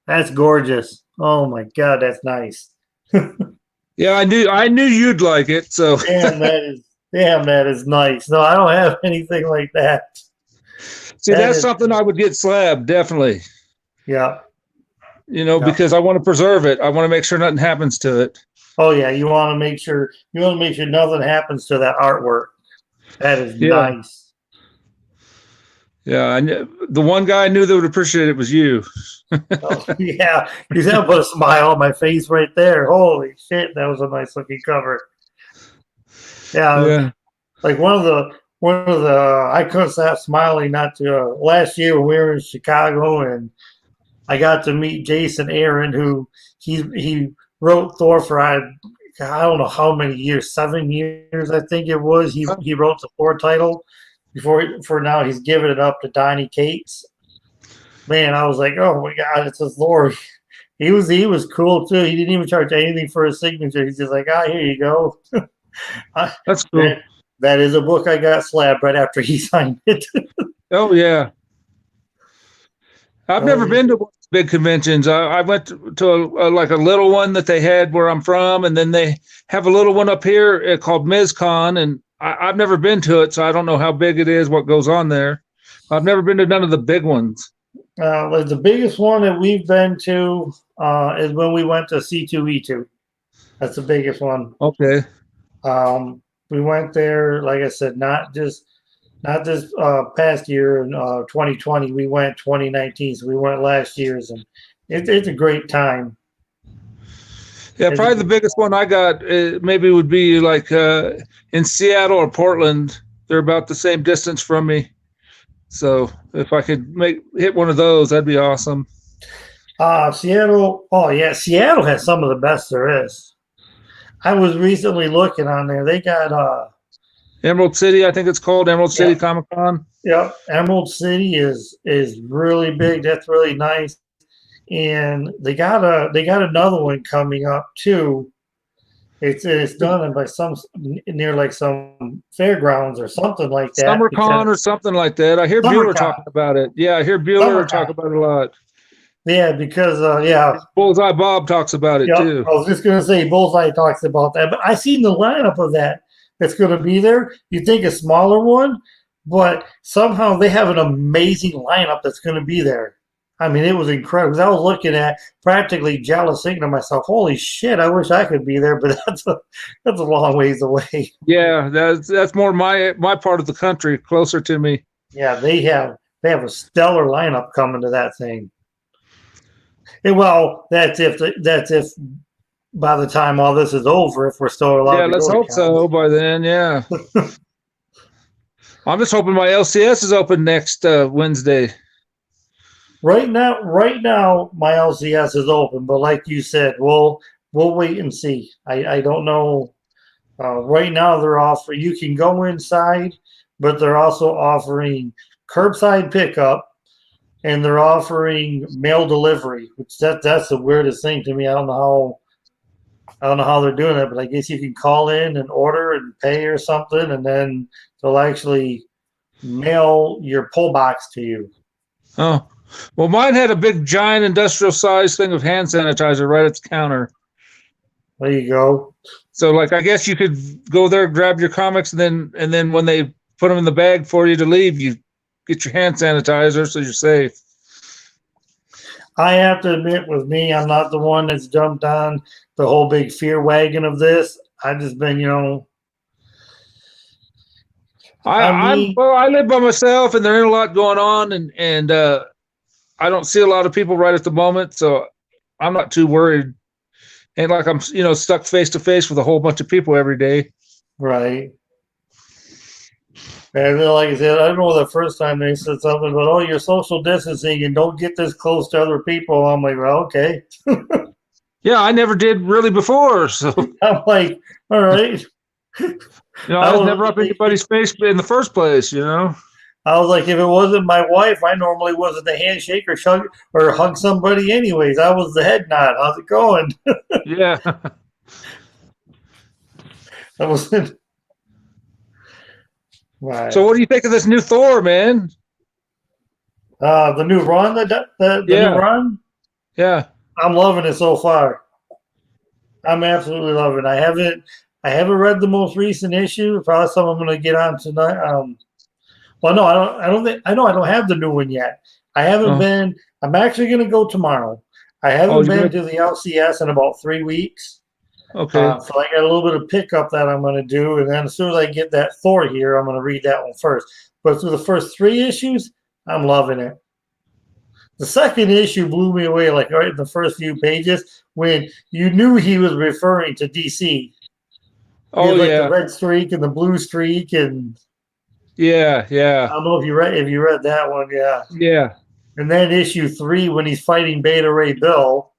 That's gorgeous. Oh my God, that's nice. Yeah, I knew you'd like it. So Damn, that is nice. No, I don't have anything like that. see, that's something I would get slabbed, definitely. Yeah. Because I want to preserve it. I want to make sure nothing happens to it. Oh yeah, you want to make sure nothing happens to that artwork. That is nice. Yeah, the one guy I knew that would appreciate it was you. Oh, yeah, you have put a smile on my face right there. Holy shit, that was a nice looking cover. Yeah. Like one of the I couldn't stop smiling not to last year when we were in Chicago and I got to meet Jason Aaron, who he wrote Thor for I don't know how many years, 7 years I think it was. He wrote the Thor title for now he's given it up to Donnie Cates. Man, I was like, oh my God, it's his Thor. He was cool too. He didn't even charge anything for his signature. He's just like, here you go. That's cool. That is a book I got slabbed right after he signed it. Oh yeah. I've never been to big conventions. I went to like a little one that they had where I'm from, and then they have a little one up here called MizCon, and I've never been to it, so I don't know how big it is, what goes on there. I've never been to none of the big ones. The biggest one that we've been to is when we went to C2E2. That's the biggest one. Okay. We went there, like I said, not this past year in 2020. We went 2019, so we went last year's, and it's a great time. Yeah, probably the biggest one I got maybe would be like in Seattle or Portland. They're about the same distance from me. So if I could hit one of those, that'd be awesome. Seattle. Oh yeah, Seattle has some of the best there is. I was recently looking on there. They got Emerald City, I think it's called Emerald City Comic Con. Yeah, Emerald City is really big. That's really nice. And they got another one coming up too. It's done by some near like some fairgrounds or something like that. SummerCon or something like that. I hear Bueller talking about it. Yeah, I hear Bueller talk about it a lot. Yeah, because Bullseye Bob talks about it too. I was just gonna say Bullseye talks about that, but I seen the lineup of that's gonna be there. You think a smaller one, but somehow they have an amazing lineup that's gonna be there. I mean, it was incredible. 'Cause I was looking at practically jealous, thinking to myself, "Holy shit! I wish I could be there," but that's a long ways away. Yeah, that's more my part of the country, closer to me. Yeah, they have a stellar lineup coming to that thing. And well, that's if by the time all this is over, if we're still allowed Yeah, to let's go to hope cons. so by then. Yeah, I'm just hoping my LCS is open next Wednesday. Right now, my LCS is open, but like you said, we'll wait and see. I don't know. Right now, they're offering you can go inside, but they're also offering curbside pickup, and they're offering mail delivery, which that's the weirdest thing to me. I don't know how they're doing that, but I guess you can call in and order and pay or something, and then they'll actually mail your pull box to you. Oh, well, mine had a big, giant, industrial size thing of hand sanitizer right at the counter. There you go. So, like, I guess you could go there, grab your comics, and then when they put them in the bag for you to leave, you get your hand sanitizer, so you're safe. I have to admit, with me, I'm not the one that's jumped on the whole big fear wagon of this. I've just been, I mean, I live by myself, and there ain't a lot going on, and I don't see a lot of people right at the moment, so I'm not too worried. Ain't like I'm stuck face to face with a whole bunch of people every day. right. And then, like I said, I don't know the first time they said something about, oh, you're social distancing and don't get this close to other people. I'm like, well, okay. Yeah, I never did really before, so I'm like, all right. I was never up anybody's face in the first place. I was like, if it wasn't my wife, I normally wasn't the handshake or hug somebody anyways. I was the head nod. How's it going? Yeah. I was right. So what do you think of this new Thor, man? The new run, the new run. Yeah. I'm loving it so far. I'm absolutely loving it. I haven't read the most recent issue. Probably some I'm going to get on tonight. Well, no, I don't think I know. I don't have the new one yet. I haven't been. I'm actually going to go tomorrow. I haven't been to the LCS in about 3 weeks. Okay. So I got a little bit of pickup that I'm going to do, and then as soon as I get that Thor here, I'm going to read that one first. But through the first 3 issues, I'm loving it. The second issue blew me away, like right in the first few pages, when you knew he was referring to DC. Oh, yeah. The red streak and the blue streak, and yeah. I don't know if you read that one, yeah. Yeah. And then issue 3 when he's fighting Beta Ray Bill.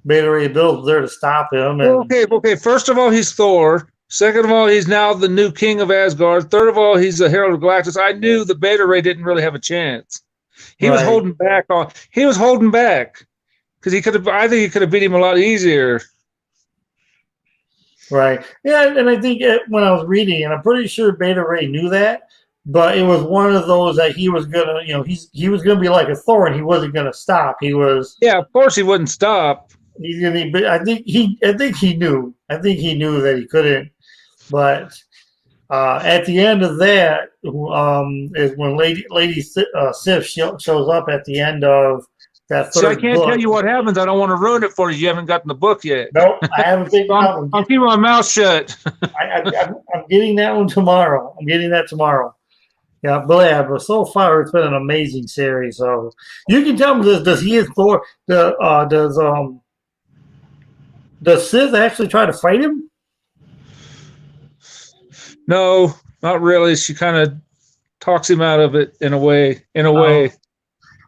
Beta Ray Bill's there to stop him. And, okay. First of all, he's Thor. Second of all, he's now the new king of Asgard. Third of all, he's a Herald of Galactus. I knew that Beta Ray didn't really have a chance. He was holding back because he could have. I think he could have beat him a lot easier. Right. Yeah, and I think when I was reading, and I'm pretty sure Beta Ray knew that, but it was one of those that he was gonna, he was gonna be like a Thor, and he wasn't gonna stop. He was. Yeah, of course he wouldn't stop. He's gonna. But I think he knew. I think he knew that he couldn't. But at the end of that, is when Lady Sif shows up at the end of that third I can't book. tell you what happens. I don't want to ruin it for you. You haven't gotten the book yet. Nope, I haven't picked it up. I'm keeping my mouth shut. I'm getting that one tomorrow. I'm getting that tomorrow. Yeah, but so far it's been an amazing series. So you can tell me, does he is Thor? Does Sif actually try to fight him? No, not really. She kind of talks him out of it in a way.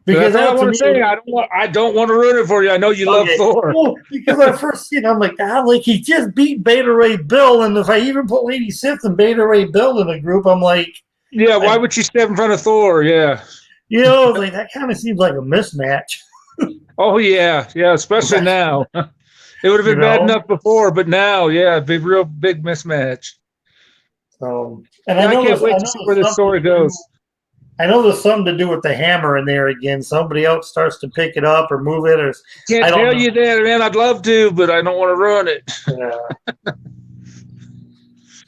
Because I want to say, I don't want to ruin it for you. I know you love Thor. Well, because I first seen, I'm like, he just beat Beta Ray Bill, and if I even put Lady Sif and Beta Ray Bill in a group, I'm like, yeah, why would she step in front of Thor? Yeah, like that kind of seems like a mismatch. Oh yeah, especially now. It would have been bad enough before, but now, yeah, it'd be a real big mismatch. So, and I can't wait to see where this story goes. I know there's something to do with the hammer in there again. Somebody else starts to pick it up or move it, or can't tell you that, man. I'd love to, but I don't want to ruin it. Yeah.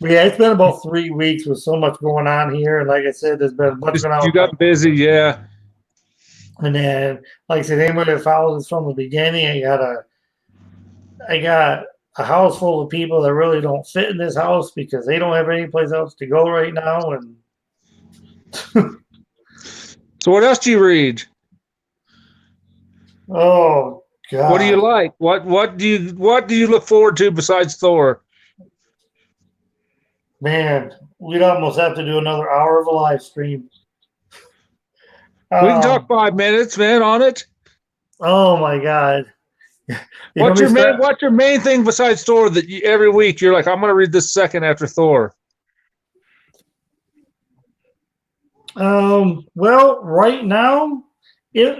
Yeah, it's been about 3 weeks with so much going on here, and like I said, there's been a bunch going on. You got busy, yeah. And then, like I said, anybody that follows us from the beginning, I got a house full of people that really don't fit in this house because they don't have any place else to go right now. And So what else do you read? oh What do you God, like? What do you look forward to besides Thor? man, we'd almost have to do another hour of a live stream. We can talk Um, 5 minutes, man, on it. oh my God, you want me to start? What's your main thing besides Thor that you, every week you're like, I'm going to read this second after Thor? Well, right now, if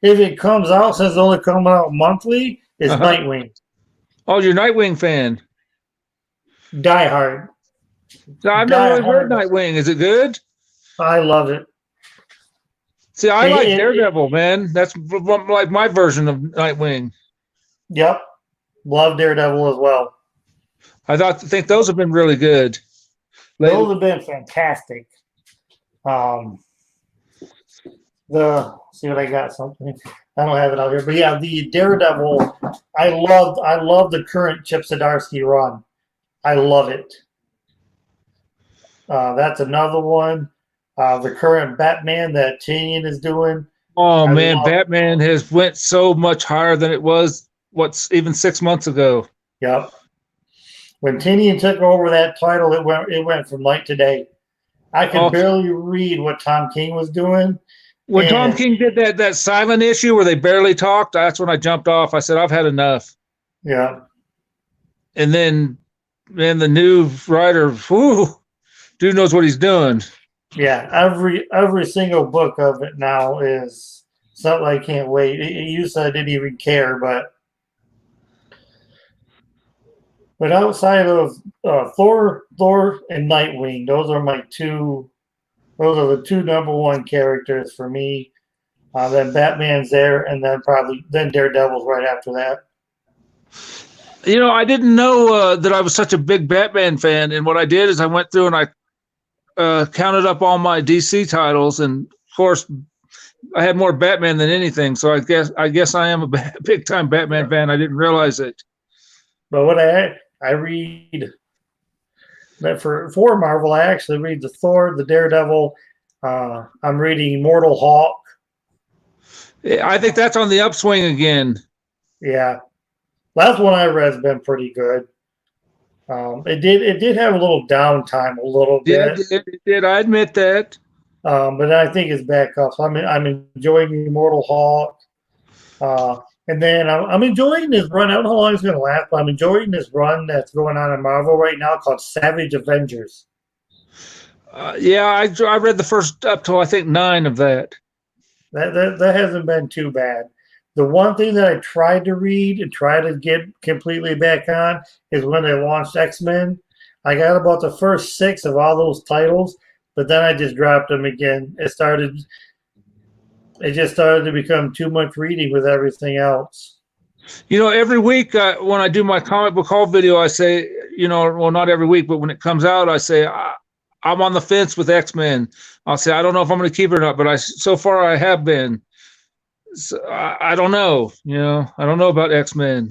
it comes out, since it's only coming out monthly, is Uh-huh. Nightwing. Oh, you're a Nightwing fan. Die Hard. So I've never Die really read Hard. Nightwing. Is it good? I love it. See, I It, like it, it Daredevil, man. That's like my version of Nightwing. Yep. Love Daredevil as well. Think those have been really good lately. Those have been fantastic. Um, the see what I got something. I don't have it out here, but yeah, the Daredevil. I love the current Chip Zdarsky run. I love it. That's another one. The current Batman that Tinian is doing. Oh I man, love. Batman has went so much higher than it was what's even 6 months ago. Yep. When Tinian took over that title, it went from night to day. I could Oh, barely read what Tom King was doing. when Tom And King did that silent issue where they barely talked, that's when I jumped off. I said, I've had enough. yeah, And then, man, the new writer, whew, dude knows what he's doing. yeah, every single book of it now is something I can't wait. It used to I didn't even care, but outside of Thor and Nightwing, those are my two. Those are the two number one characters for me. Then Batman's there, and then Daredevil's right after that. You know, I didn't know that I was such a big Batman fan. And what I did is I went through and I counted up all my DC titles. And of course, I had more Batman than anything. So I guess I am a big time Batman fan. I didn't realize it. But what I read that for Marvel, I actually read the Thor, the Daredevil. I'm reading Immortal Hulk. I think that's on the upswing again. Yeah, last one I read has been pretty good. It did have a little downtime, a little Yeah, bit. it did. I admit that. But I think it's back up. So I'm enjoying Immortal Hulk. And then I'm enjoying this run. I don't know how long it's going to last, but I'm enjoying this run that's going on in Marvel right now called Savage Avengers. Yeah, I read the first up till I think 9 of that. That hasn't been too bad. The one thing that I tried to read and try to get completely back on is when they launched X-Men. I got about the first 6 of all those titles, but then I just dropped them again. It just started to become too much reading with everything else. You know, every week when I do my comic book haul video, I say, you know, well, not every week, but when it comes out, I say, I'm on the fence with X-Men. I'll say, I don't know if I'm going to keep it or not, but so far I have been. So, I don't know. You know, I don't know about X-Men.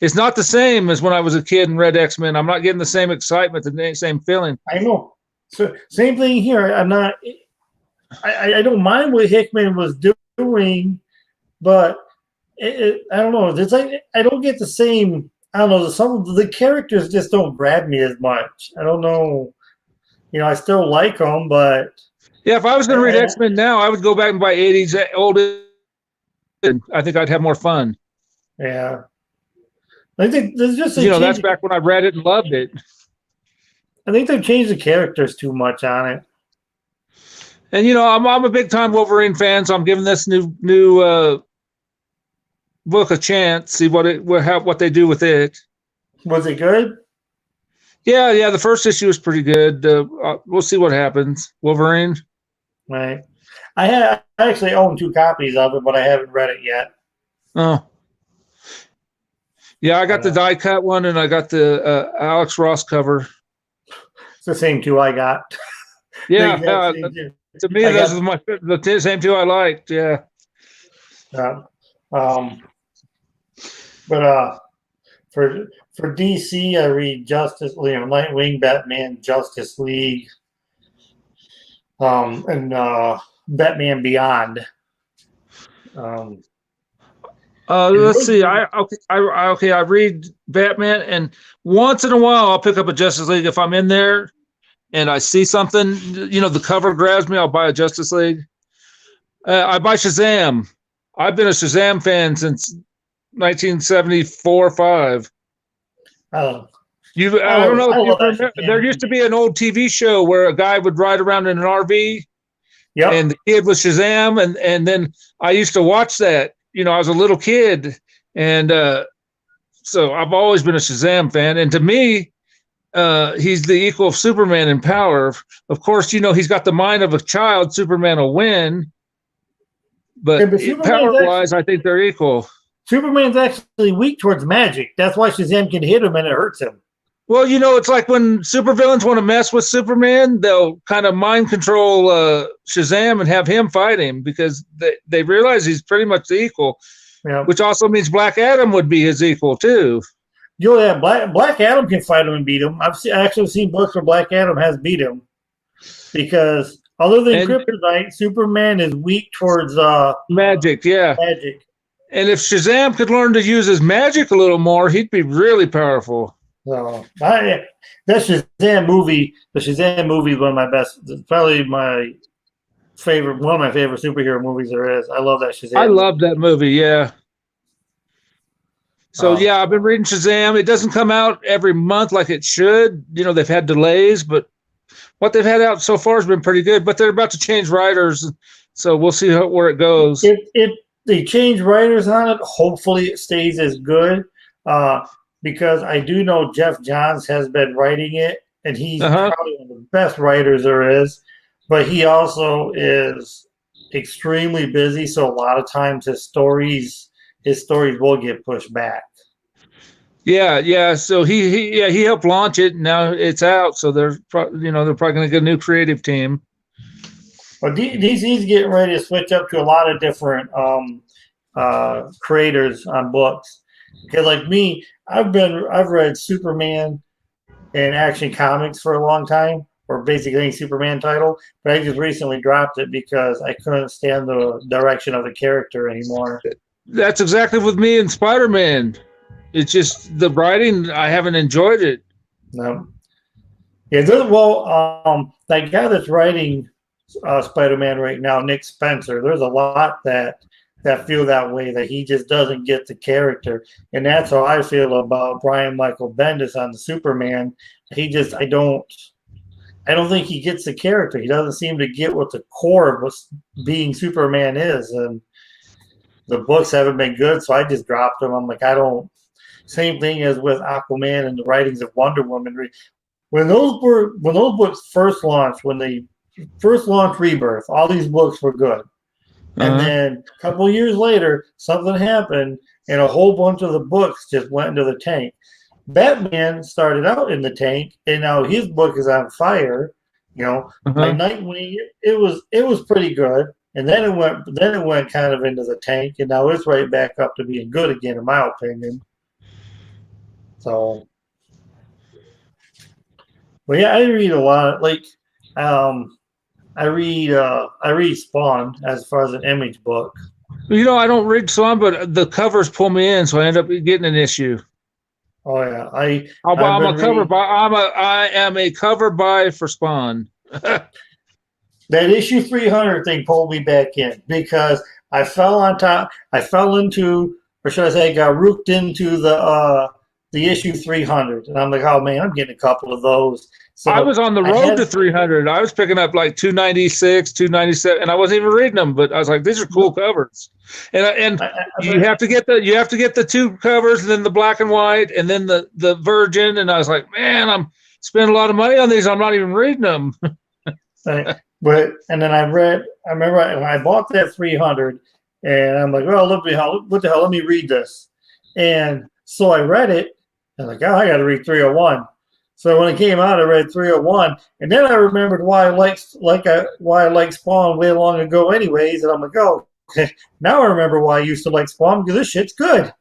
It's not the same as when I was a kid and read X-Men. I'm not getting the same excitement, the same feeling. I know. So same thing here. I'm not. I don't mind what Hickman was doing, but I don't know. It's like I don't get the same. I don't know. Some of the characters just don't grab me as much. I don't know. You know, I still like them, but yeah, if I was going to read X-Men now, I would go back and buy 80s old. I think I'd have more fun. Yeah, I think there's just that's back when I read it and loved it. I think they've changed the characters too much on it. And I'm a big time Wolverine fan, so I'm giving this new book a chance. See what they do with it. Was it good? Yeah. The first issue was pretty good. We'll see what happens. Wolverine. Right. I actually own 2 copies of it, but I haven't read it yet. Oh. Yeah, I got the die cut one, and I got the Alex Ross cover. It's the same 2 I got. Yeah. To me, those are the same 2 I liked. Yeah. Yeah. Um, but for DC, I read Nightwing, Batman, Justice League, and Batman Beyond. Um, and Let's see. those, I read Batman, and once in a while I'll pick up a Justice League if I'm in there and I see something. The cover grabs me. I'll buy a Justice League. I buy Shazam. I've been a Shazam fan since 1974 or 5. I I don't know I if you love that remember. There Shazam. used to be an old TV show where a guy would ride around in an RV, Yep. and the kid was Shazam, and then I used to watch that. I was a little kid, and so I've always been a Shazam fan. And to me, he's the equal of Superman in power. Of course, he's got the mind of a child. Superman will win, Yeah, but but power-wise, I think they're equal. Superman's actually weak towards magic. That's why Shazam can hit him and it hurts him. Well, it's like when supervillains want to mess with Superman, they'll kind of mind control Shazam and have him fight him because they realize he's pretty much the equal, Yeah. which also means Black Adam would be his equal too. Black Adam can fight him and beat him. I've actually seen books where Black Adam has beat him because other than Kryptonite, Superman is weak towards magic. Yeah. Magic. And if Shazam could learn to use his magic a little more, he'd be really powerful. So that Shazam movie, the Shazam movie is one of my best. It's probably one of my favorite superhero movies there is. I love that Shazam. I love that movie. Yeah. So yeah, I've been reading Shazam. It doesn't come out every month like it should. They've had delays, but what they've had out so far has been pretty good. But they're about to change writers, so we'll see where it goes. If they change writers on it, hopefully it stays as good. Because I do know Jeff Johns has been writing it, and he's probably one of the best writers there is. But he also is extremely busy, so a lot of times his stories will get pushed back. Yeah. So he helped launch it. And now it's out, so they're probably going to get a new creative team. Well, DC's getting ready to switch up to a lot of different creators on books. Because like me, I've read Superman and Action Comics for a long time, or basically any Superman title, but I just recently dropped it because I couldn't stand the direction of the character anymore. That's exactly with me and Spider-Man. It's just the writing, I haven't enjoyed it. No. Yeah, that guy that's writing Spider-Man right now, Nick Spencer, there's a lot that feel that way, that he just doesn't get the character. And that's how I feel about Brian Michael Bendis on the Superman. I don't think he gets the character. He doesn't seem to get what the core of what being Superman is. And the books haven't been good, so I just dropped them. I'm like, same thing as with Aquaman and the writings of Wonder Woman. When those books first launched, when they first launched Rebirth, all these books were good. And then a couple of years later, something happened, and a whole bunch of the books just went into the tank. Batman started out in the tank, and now his book is on fire. Like Nightwing, it was pretty good, and then it went kind of into the tank, and now it's right back up to being good again, in my opinion. So, but yeah, I read a lot. Like, I read Spawn as far as an Image book. I don't read Spawn, but the covers pull me in, so I end up getting an issue. Oh yeah, I am a cover buy for Spawn. That issue 300 thing pulled me back in because I fell into, or should I say, got rooked into the issue 300, and I'm like, oh man, I'm getting a couple of those. So I was on the road to 300. I was picking up like 296, 297, and I wasn't even reading them. But I was like, these are cool covers. And you have to get the two covers, and then the black and white, and then the Virgin. And I was like, man, I'm spending a lot of money on these. I'm not even reading them. And then I remember I bought that 300, and I'm like, well, what the hell? Let me read this. And so I read it, and like, oh, I got to read 301. So when it came out, I read 301, and then I remembered why I liked Spawn way long ago, anyways. And I'm like, oh, okay, now I remember why I used to like Spawn, because this shit's good.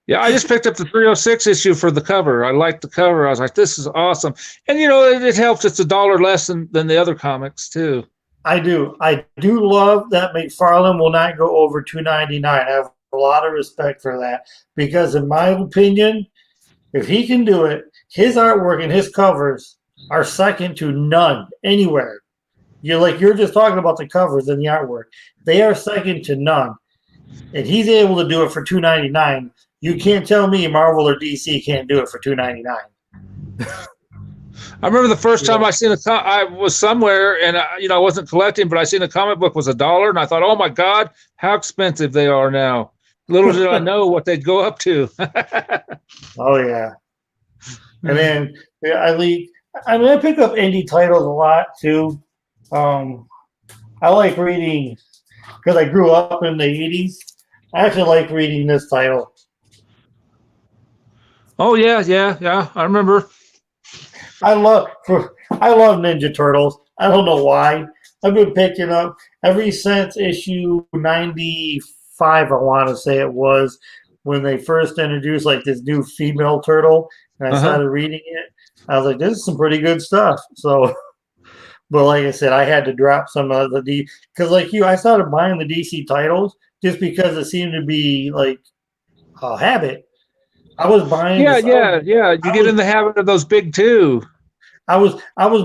Yeah, I just picked up the 306 issue for the cover. I liked the cover. I was like, this is awesome. And, you know, it helps. It's $1 less than the other comics, too. I do love that McFarlane will not go over $2.99. I have a lot of respect for that, because in my opinion, if he can do it, his artwork and his covers are second to none anywhere. You're just talking about the covers and the artwork. They are second to none. And he's able to do it for $2.99. You can't tell me Marvel or DC can't do it for $2.99. I remember the first time I seen I was somewhere and I wasn't collecting, but I seen a comic book was $1, and I thought, oh my God, how expensive they are now. Little did I know what they'd go up to. Oh yeah. And then I pick up indie titles a lot too. I like reading, because I grew up in the 80s. I actually like reading this title. Oh yeah. I remember. I love Ninja Turtles. I don't know why. I've been picking up ever since issue 95, I want to say it was, when they first introduced like this new female turtle, and I started reading it. I was like, this is some pretty good stuff. So, but like I said, I had to drop some of the because like you, I started buying the DC titles just because it seemed to be like a habit. I was buying. Yeah. You get in the habit of those big two. I was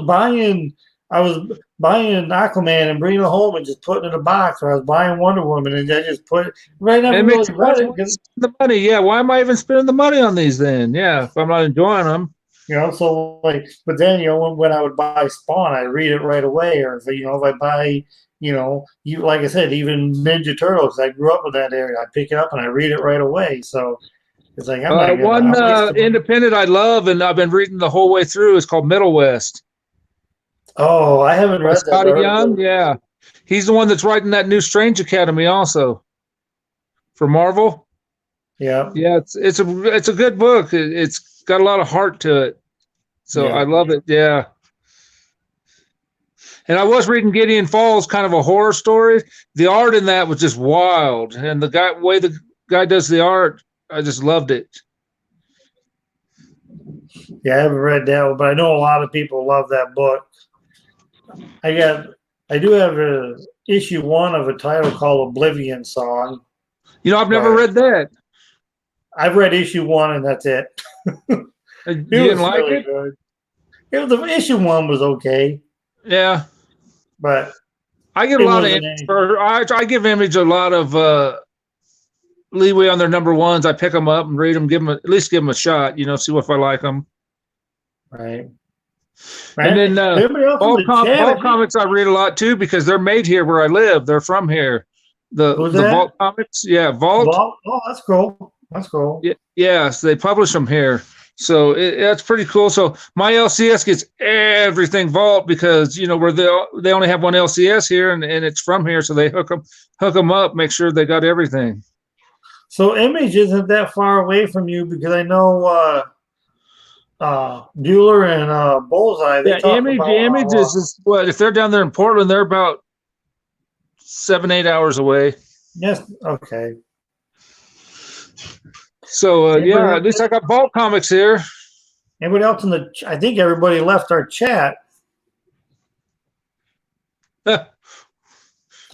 buying Aquaman and bringing it home and just putting it in a box. Or I was buying Wonder Woman and I just put it right now. The money. Yeah. Why am I even spending the money on these then? Yeah. If I'm not enjoying them. So like, but then when I would buy Spawn, I read it right away. Or if I buy, like I said, even Ninja Turtles, I grew up in that area. I pick it up and I read it right away. So. It's like one independent I love, and I've been reading the whole way through, is called Middle West. Oh, I haven't read that. Scotty Young, yeah. He's the one that's writing that new Strange Academy also for Marvel. Yeah. Yeah, it's a good book. It's got a lot of heart to it. So I love it. Yeah. And I was reading Gideon Falls, kind of a horror story. The art in that was just wild. And the way the guy does the art, I just loved it. Yeah, I haven't read that one, but I know a lot of people love that book. I do have a issue 1 of a title called Oblivion Song. I've never read that. I've read issue 1 and that's it. You didn't like it? Good. The issue 1 was okay. Yeah. But I get a lot of I give Image a lot of leeway on their number ones. I pick them up and read them, at least give them a shot, see if I like them. Right. And then Vault Comics I read a lot too, because they're made here where I live. They're from here. The Vault Comics, yeah, Vault. Oh, that's cool. That's cool. Yeah, so they publish them here. So that's pretty cool. So my LCS gets everything Vault because where they only have one LCS here and it's from here, so they hook them up, make sure they got everything. So Image isn't that far away from you, because I know Bueller and Bullseye. Image is what, if they're down there in Portland, they're about 7-8 hours away. Yes. Okay. So at least I got Vault Comics here. Anybody else I think everybody left our chat. I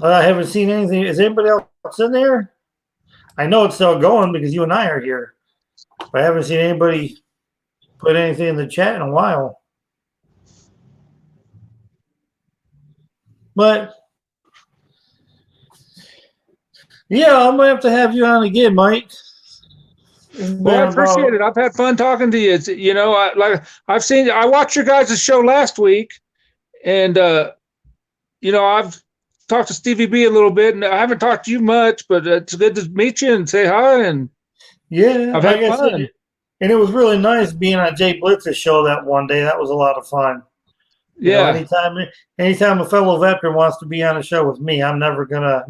haven't seen anything. Is anybody else in there? I know it's still going because you and I are here, but I haven't seen anybody put anything in the chat in a while. But yeah, I'm gonna have to have you on again, Mike. Well, I appreciate it. I've had fun talking to you. I watched your guys' show last week, and I've talked to Stevie B a little bit, and I haven't talked to you much, but it's good to meet you and say hi. And yeah, I've had fun. And it was really nice being on Jay Blitz's show that one day. That was a lot of fun. Yeah. Anytime a fellow veteran wants to be on a show with me, I'm never gonna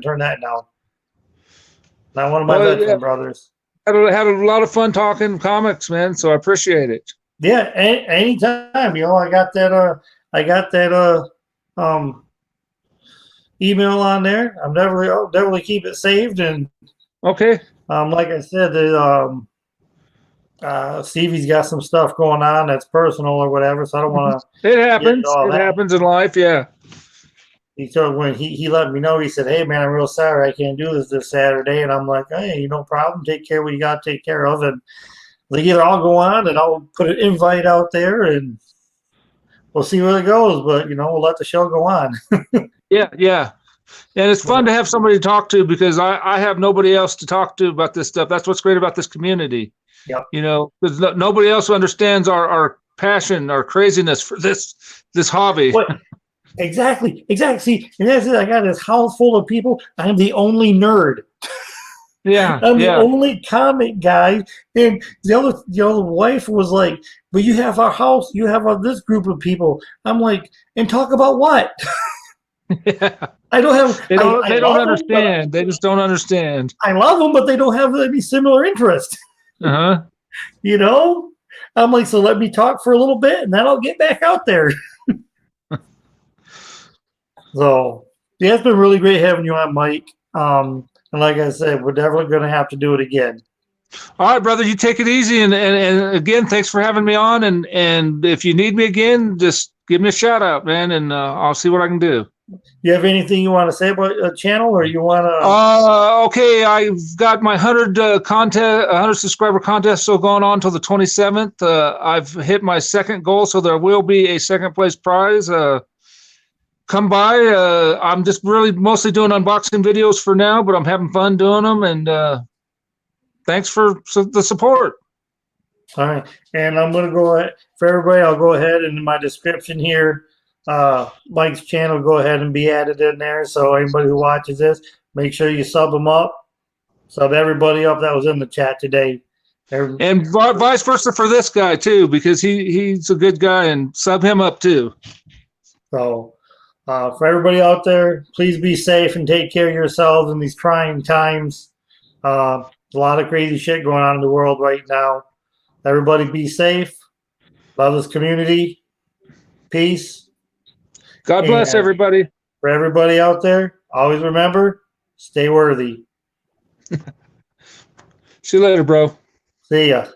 turn that down. Not one of my veteran brothers. Had a lot of fun talking comics, man. So I appreciate it. Yeah, anytime. I got that email on there. I'll definitely keep it saved. And Okay. like I said, Stevie's got some stuff going on that's personal or whatever, so I don't want to It get into happens. all It that. happens in life. Yeah. He told when he let me know, he said, "Hey man, I'm real sorry I can't do this Saturday," and I'm like, "Hey, no problem. Take care of what you got to take care of." And like either I'll go on and I'll put an invite out there and we'll see where it goes. But we'll let the show go on. Yeah. Yeah. And it's fun to have somebody to talk to because I have nobody else to talk to about this stuff. That's what's great about this community. Yep. There's nobody else who understands our passion, our craziness for this hobby. What? Exactly. See, and that's it. I got this house full of people. I'm the only nerd. Yeah. I'm the Yeah. only comic guy. And the other wife was like, "But you have our house. You have this group of people." I'm like, "And talk about what?" Yeah. I don't have. They don't. I They don't love them, but understand. They just don't understand. I love them, but they don't have any similar interest. Uh huh. I'm like, so let me talk for a little bit, and then I'll get back out there. So yeah, it's been really great having you on, Mike. And like I said, we're definitely going to have to do it again. All right, brother. You take it easy, and again, thanks for having me on. And if you need me again, just give me a shout out, man, and I'll see what I can do. You have anything you want to say about the channel, or you want to? Okay, I've got my 100 subscriber contest still going on until the 27th. I've hit my second goal, so there will be a second place prize. Come by. I'm just really mostly doing unboxing videos for now, but I'm having fun doing them. And thanks for the support. All right, and I'm going to go ahead, for everybody. I'll go ahead and in my description here. Mike's channel, go ahead and be added in there. So anybody who watches this, make sure you sub them up. Sub everybody up that was in the chat today. And vice versa for this guy too, because he's a good guy, and sub him up too. So for everybody out there, please be safe and take care of yourselves in these trying times. A lot of crazy shit going on in the world right now. Everybody be safe. Love this community. Peace. God bless everybody. For everybody out there, always remember, stay worthy. See you later, bro. See ya.